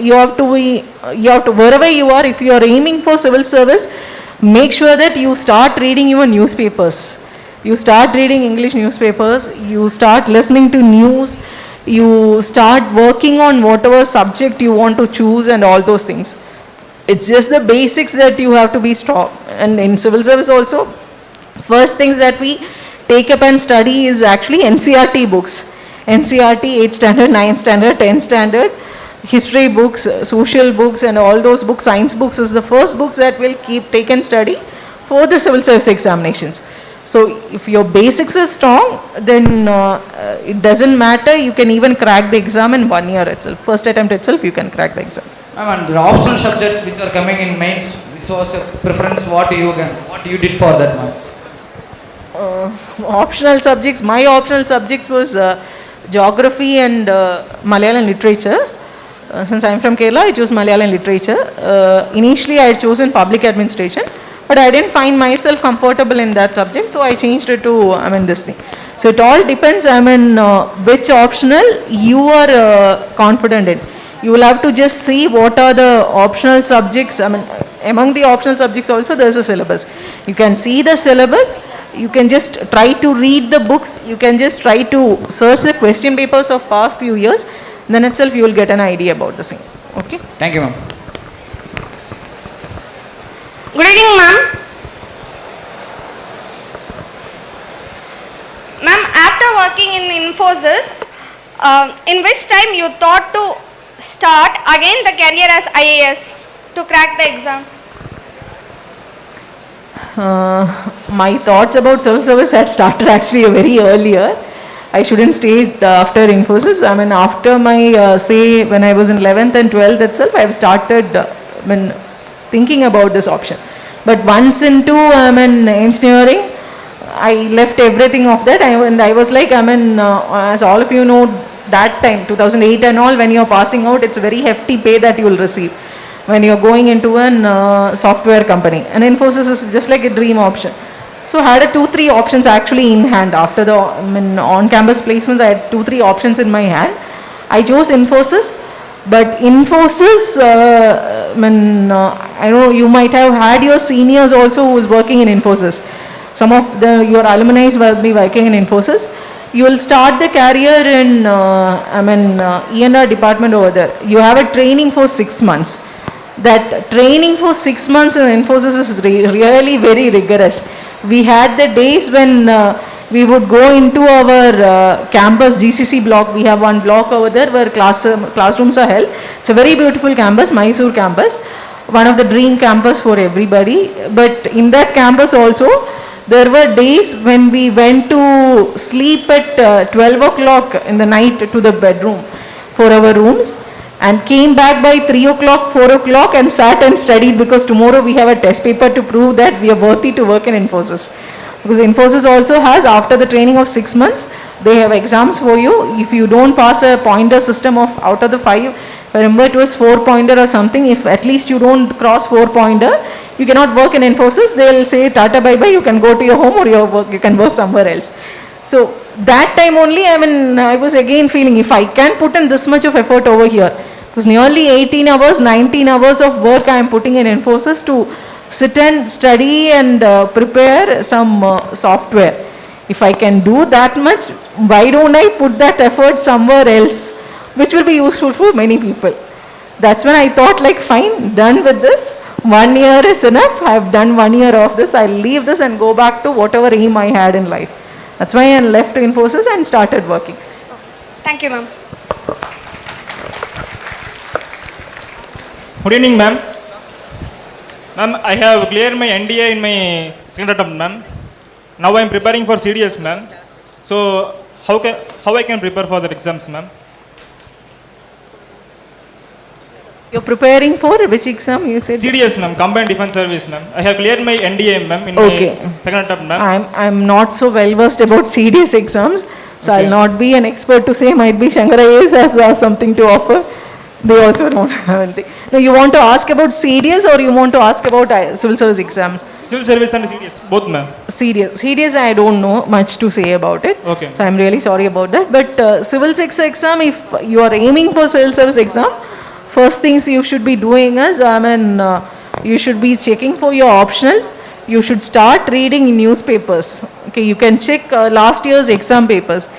you have to wherever you are, if you are aiming for civil service, make sure that you start reading your newspapers. You start reading English newspapers, you start listening to news, you start working on whatever subject you want to choose and all those things. It's just the basics that you have to be strong. And in civil service also, first things that we take up and study is actually NCERT books. NCERT 8th standard, 9th standard, 10th standard, history books, social books and all those books, science books is the first books that will take and study for the civil service examinations. So if your basics are strong, then it doesn't matter, you can even crack the exam in 1 year itself. First attempt itself, you can crack the exam. Ma'am, and the optional subjects which are coming in mains, which was a preference, what you did for that, ma'am? Optional subjects, my optional subjects was geography and Malayalam literature. Since I am from Kerala, I chose Malayalam literature. Initially, I had chosen public administration, but I didn't find myself comfortable in that subject, so I changed it to, this thing. So it all depends, which optional you are confident in. You will have to just see what are the optional subjects. Among the optional subjects also, there is a syllabus. You can see the syllabus. You can just try to read the books. You can just try to search the question papers of past few years. Then itself you will get an idea about the same. Okay? Thank you, ma'am. Good evening, ma'am. Ma'am, after working in Infosys, in which time you thought to start again the career as IAS to crack the exam? My thoughts about civil service had started actually very earlier. I shouldn't stay after Infosys. After my, say, when I was in 11th and 12th itself, I've started thinking about this option. But once into engineering, I left everything of that. I was like, as all of you know, that time, 2008 and all, when you're passing out, it's a very hefty pay that you will receive when you're going into a software company. And Infosys is just like a dream option. So I had 2-3 options actually in hand. After the on-campus placements, I had 2-3 options in my hand. I chose Infosys, but Infosys, I know you might have had your seniors also who is working in Infosys. Some of your alumni will be working in Infosys. You will start the career in E&R department over there. You have a training for 6 months. That training for 6 months in Infosys is really very rigorous. We had the days when we would go into our campus, GCC block. We have one block over there where classrooms are held. It's a very beautiful campus, Mysore campus, one of the dream campus for everybody. But in that campus also, there were days when we went to sleep at 12 o'clock in the night to the bedroom for our rooms. and came back by 3 o'clock, 4 o'clock and sat and studied because tomorrow we have a test paper to prove that we are worthy to work in Infosys. Because Infosys also has, after the training of 6 months, they have exams for you. If you don't pass a pointer system of out of the 5, if I remember it was 4 pointer or something, if at least you don't cross 4 pointer, you cannot work in Infosys. They'll say tata bye bye, you can go to your home or you can work somewhere else. So that time only, I was again feeling if I can put in this much of effort over here, it was nearly 18 hours, 19 hours of work I am putting in Infosys to sit and study and prepare some software. If I can do that much, why don't I put that effort somewhere else, which will be useful for many people. That's when I thought like, fine, done with this. 1 year is enough. I have done 1 year of this. I'll leave this and go back to whatever aim I had in life. That's why I left Infosys and started working. Thank you, ma'am. Good evening, ma'am. Ma'am, I have cleared my NDA in my second attempt, ma'am. Now I am preparing for CDS, ma'am. So how I can prepare for the exams, ma'am? You're preparing for which exam you said? CDS, ma'am, Combined Defense Service, ma'am. I have cleared my NDA, ma'am, in my second attempt, ma'am. I'm not so well versed about CDS exams, so Okay. I'll not be an expert to say. Might be Shankar IAS has something to offer. They also don't have anything. No, you want to ask about CDS or you want to ask about civil service exams? Civil service and CDS, both, ma'am. CDS I don't know much to say about it. Okay. So I'm really sorry about that. But civil service exam, if you are aiming for civil service exam, first things you should be doing is, you should be checking for your optionals. You should start reading newspapers. Okay, you can check last year's exam papers.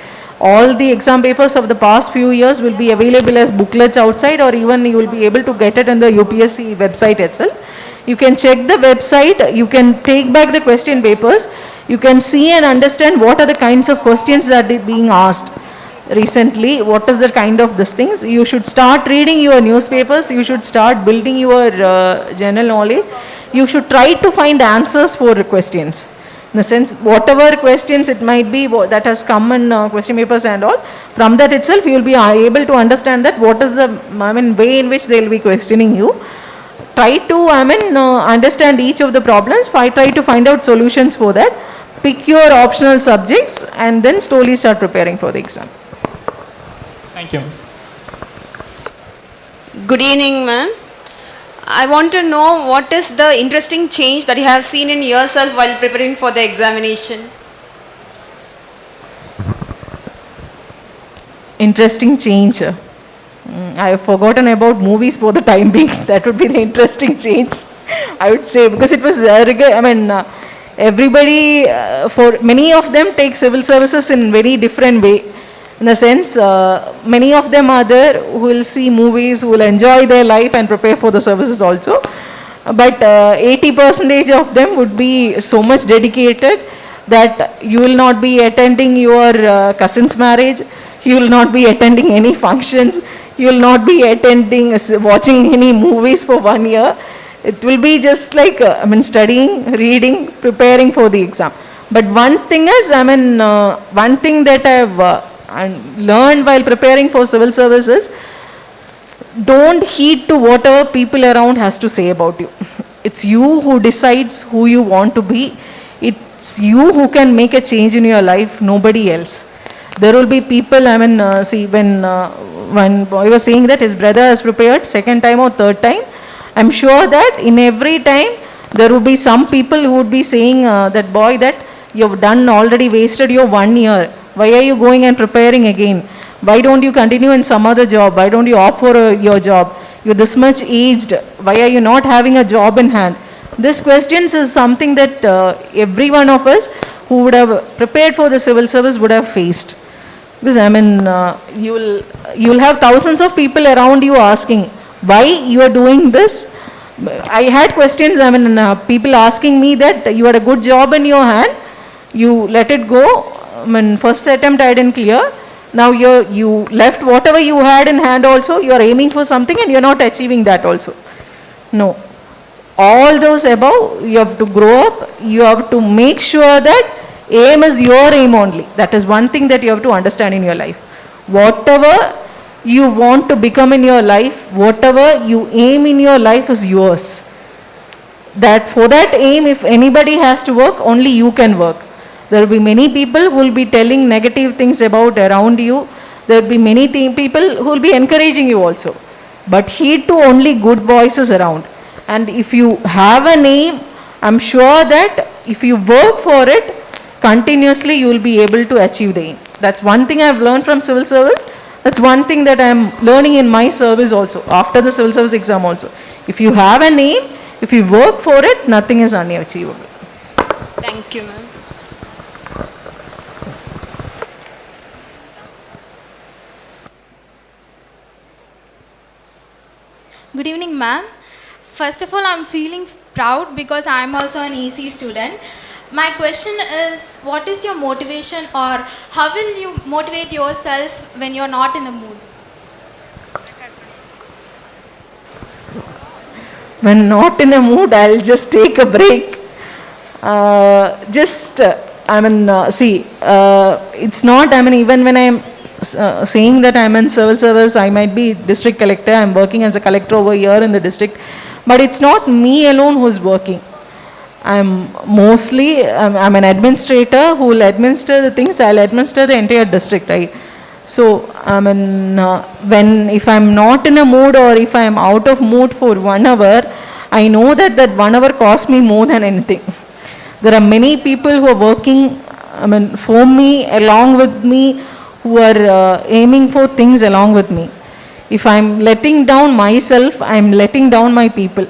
All the exam papers of the past few years will be available as booklets outside, or even you will be able to get it in the UPSC website itself. You can check the website, you can take back the question papers, you can see and understand what are the kinds of questions that are being asked recently, what is the kind of these things. You should start reading your newspapers, you should start building your general knowledge. You should try to find answers for questions. In the sense, whatever questions it might be that has come in question papers and all, from that itself you will be able to understand that what is the way in which they will be questioning you. Try to understand each of the problems, try to find out solutions for that. Pick your optional subjects and then slowly start preparing for the exam. Thank you. Good evening, ma'am. I want to know what is the interesting change that you have seen in yourself while preparing for the examination. Interesting change. I have forgotten about movies for the time being. That would be the interesting change, I would say, because it was, everybody, for many of them take civil services in very different way. In the sense, many of them are there who will see movies, who will enjoy their life and prepare for the services also. But 80% of them would be so much dedicated that you will not be attending your cousin's marriage, you will not be attending any functions, you will not be watching any movies for 1 year. It will be just like, studying, reading, preparing for the exam. But one thing is, one thing that I have learned while preparing for civil services, don't heed to whatever people around has to say about you. It's you who decides who you want to be. It's you who can make a change in your life, nobody else. There will be people, see, when boy was saying that his brother has prepared second time or third time, I'm sure that in every time there will be some people who would be saying that boy, that you've done already wasted your 1 year. Why are you going and preparing again? Why don't you continue in some other job? Why don't you opt for your job? You're this much aged. Why are you not having a job in hand? This questions is something that every one of us who would have prepared for the civil service would have faced. Because you'll have thousands of people around you asking why you are doing this. I had questions, people asking me that you had a good job in your hand, you let it go. First attempt I didn't clear. Now you left whatever you had in hand also, you are aiming for something and you are not achieving that also. No. All those above, you have to grow up, you have to make sure that aim is your aim only. That is one thing that you have to understand in your life. Whatever you want to become in your life, whatever you aim in your life is yours. That for that aim, if anybody has to work, only you can work. There will be many people who will be telling negative things about around you. There will be many people who will be encouraging you also. But heed to only good voices around. And if you have an aim, I'm sure that if you work for it, continuously you will be able to achieve the aim. That's one thing I've learned from civil service. That's one thing that I'm learning in my service also, after the civil service exam also. If you have an aim, if you work for it, nothing is unachievable. Thank you, ma'am. Good evening, ma'am. First of all, I'm feeling proud because I'm also an EC student. My question is, what is your motivation, or how will you motivate yourself when you're not in a mood? When not in a mood, I'll just take a break. It's not, even when I'm saying that I'm in civil service, I might be district collector, I'm working as a collector over here in the district, but it's not me alone who's working. I'm an administrator who will administer the things, I'll administer the entire district, right? So, if I'm not in a mood or if I'm out of mood for 1 hour, I know that 1 hour costs me more than anything. There are many people who are working, for me, along with me, who are aiming for things along with me. If I'm letting down myself, I'm letting down my people.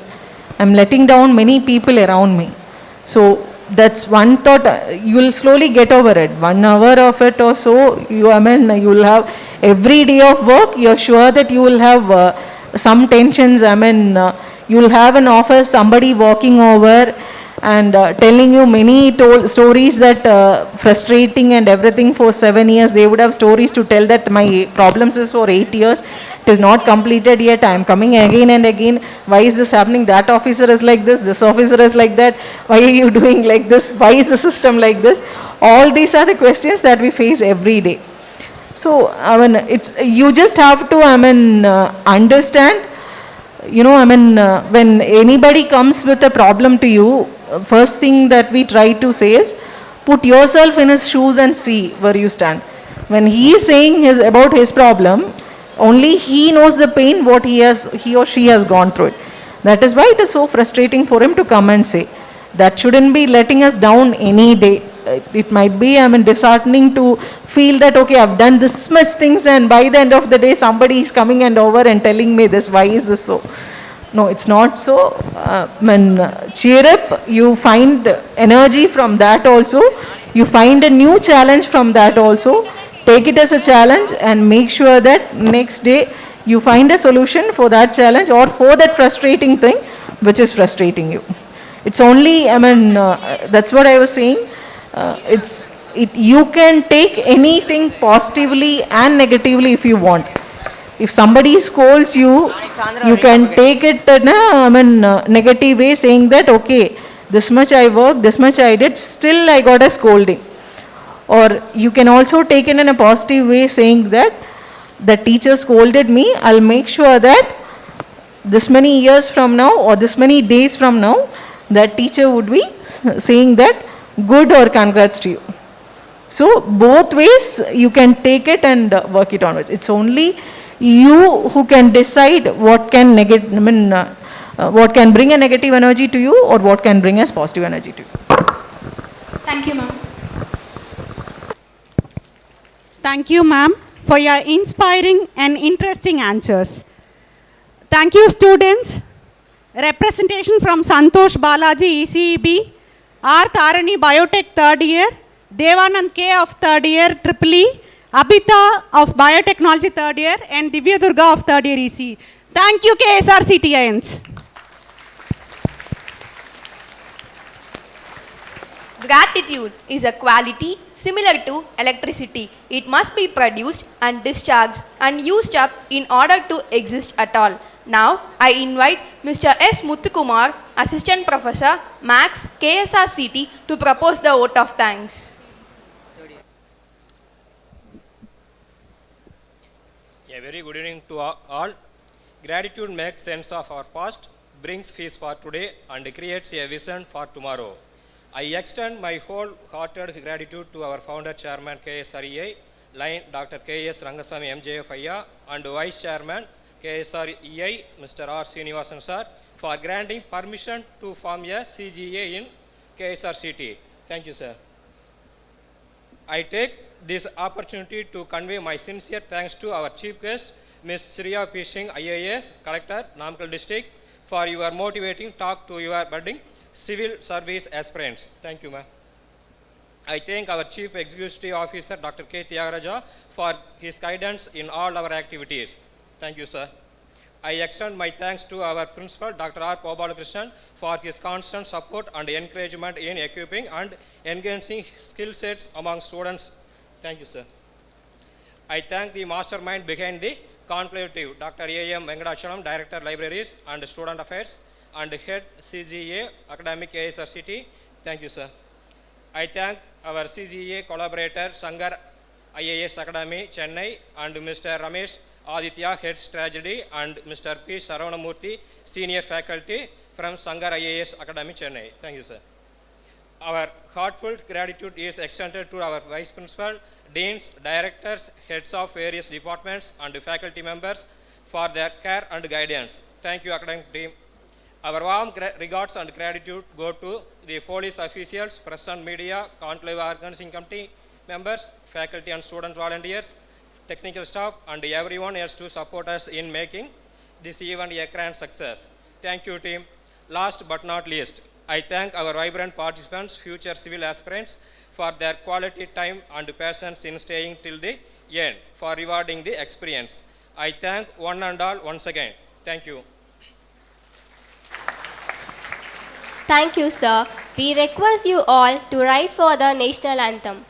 I'm letting down many people around me. So that's one thought. You will slowly get over it. 1 hour of it or so, you will have every day of work. You're sure that you will have some tensions. You will have an office, somebody walking over and telling you many stories that frustrating and everything for 7 years. They would have stories to tell that my problems is for 8 years. It is not completed yet. I am coming again and again. Why is this happening? That officer is like this officer is like that. Why are you doing like this? Why is the system like this? All these are the questions that we face every day. So, you just have to, understand, when anybody comes with a problem to you, first thing that we try to say is, put yourself in his shoes and see where you stand. When he is saying about his problem, only he knows the pain what he or she has gone through it. That is why it is so frustrating for him to come and say. That shouldn't be letting us down any day. It might be disheartening to feel that, okay, I've done this much things and by the end of the day somebody is coming and over and telling me this. Why is this so? No, it's not so. Cheer up, you find energy from that also. You find a new challenge from that also. Take it as a challenge and make sure that next day you find a solution for that challenge or for that frustrating thing which is frustrating you. It's only, that's what I was saying. You can take anything positively and negatively if you want. If somebody scolds you, you can take it in a negative way, saying that, okay, this much I worked, this much I did, still I got a scolding. Or you can also take it in a positive way, saying that the teacher scolded me, I'll make sure that this many years from now or this many days from now, that teacher would be saying that good or congrats to you. So both ways you can take it and work it onwards. It's only you who can decide what can what can bring a negative energy to you or what can bring as positive energy to you. Thank you, ma'am. Thank you, ma'am, for your inspiring and interesting answers. Thank you, students. Representation from Santosh Balaji, ECEB, R. Tarani, Biotech 3rd year, Devanand K. of 3rd year, EEE, Abhita of Biotechnology 3rd year, and Divya Durga of 3rd year EC. Thank you, KSRCTINs. Gratitude is a quality similar to electricity. It must be produced and discharged and used up in order to exist at all. Now, I invite Mr. S. Muthukumar, Assistant Professor, Max, KSRCT, to propose the vote of thanks. A very good evening to all. Gratitude makes sense of our past, brings peace for today, and creates a vision for tomorrow. I extend my wholehearted gratitude to our founder, Chairman KSREA, line Dr. K.S.Rangasamy MJFIA, and Vice Chairman KSREA, Mr. R. Srinivasan Sir, for granting permission to form a CGA in KSRCT. Thank you, sir. I take this opportunity to convey my sincere thanks to our chief guest, Ms. Shriya P. Singh, IAS, Collector, Namakkal District, for your motivating talk to your budding civil service aspirants. Thank you, ma'am. I thank our Chief Executive Officer, Dr. K. Tyagaraja, for his guidance in all our activities. Thank you, sir. I extend my thanks to our Principal, Dr. R. Gopalakrishnan, for his constant support and encouragement in equipping and enhancing skill sets among students. Thank you, sir. I thank the mastermind behind the Conclave, Dr. A.M. Venkatachalam, Director, Libraries and Student Affairs, and Head CGA, Academic KSRCT. Thank you, sir. I thank our CGA collaborator, Shankar, IAS Academy, Chennai, and Mr. Ramesh Aditya, Head Strategy, and Mr. P. Saravanamurthy, Senior Faculty from Shankar IAS Academy, Chennai. Thank you, sir. Our heartfelt gratitude is extended to our Vice Principal, Deans, Directors, Heads of various departments, and faculty members for their care and guidance. Thank you, academic team. Our warm regards and gratitude go to the police officials, press and media, Conclave organizing committee members, faculty and student volunteers, technical staff, and everyone else to support us in making this event a grand success. Thank you, team. Last but not least, I thank our vibrant participants, future civil aspirants, for their quality time and patience in staying till the end for rewarding the experience. I thank one and all once again. Thank you. Thank you, sir. We request you all to rise for the national anthem.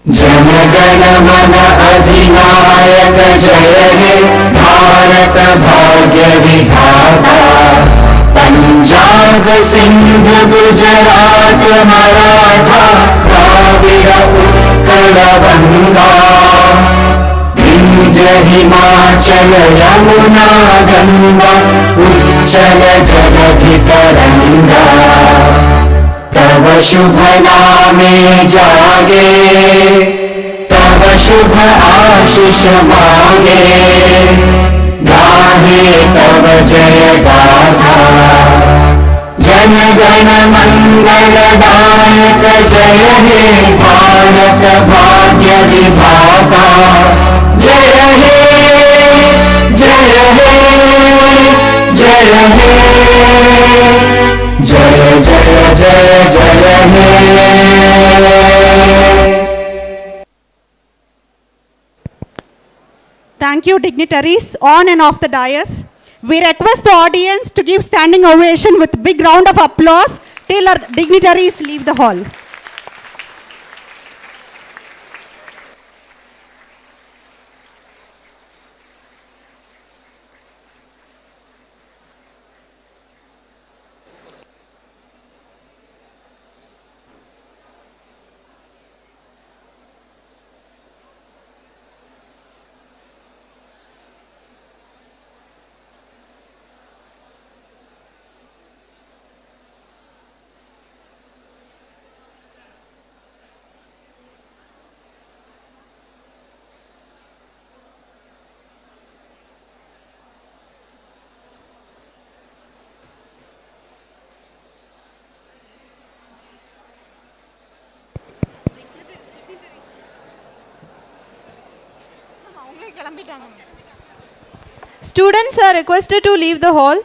जनगणमन अधिनायक जय हे भारत भाग्य विधाता पंजाब सिंध गुजरात मराठा द्राविड़ उत्कल गंगा विंध्य हिमाचल यमुना गंगा उच्चल जलधि तरंगा तव शुभ नामे जागे तव शुभ आशीष मांगे गाहे तव जय गाथा जन गण मंगल दायक जय हे भारत भाग्य विधाता जय हे जय हे जय हे जय जय जय जय हे। Thank you, dignitaries on and off the dais. We request the audience to give standing ovation with big round of applause till our dignitaries leave the hall. Students are requested to leave the hall.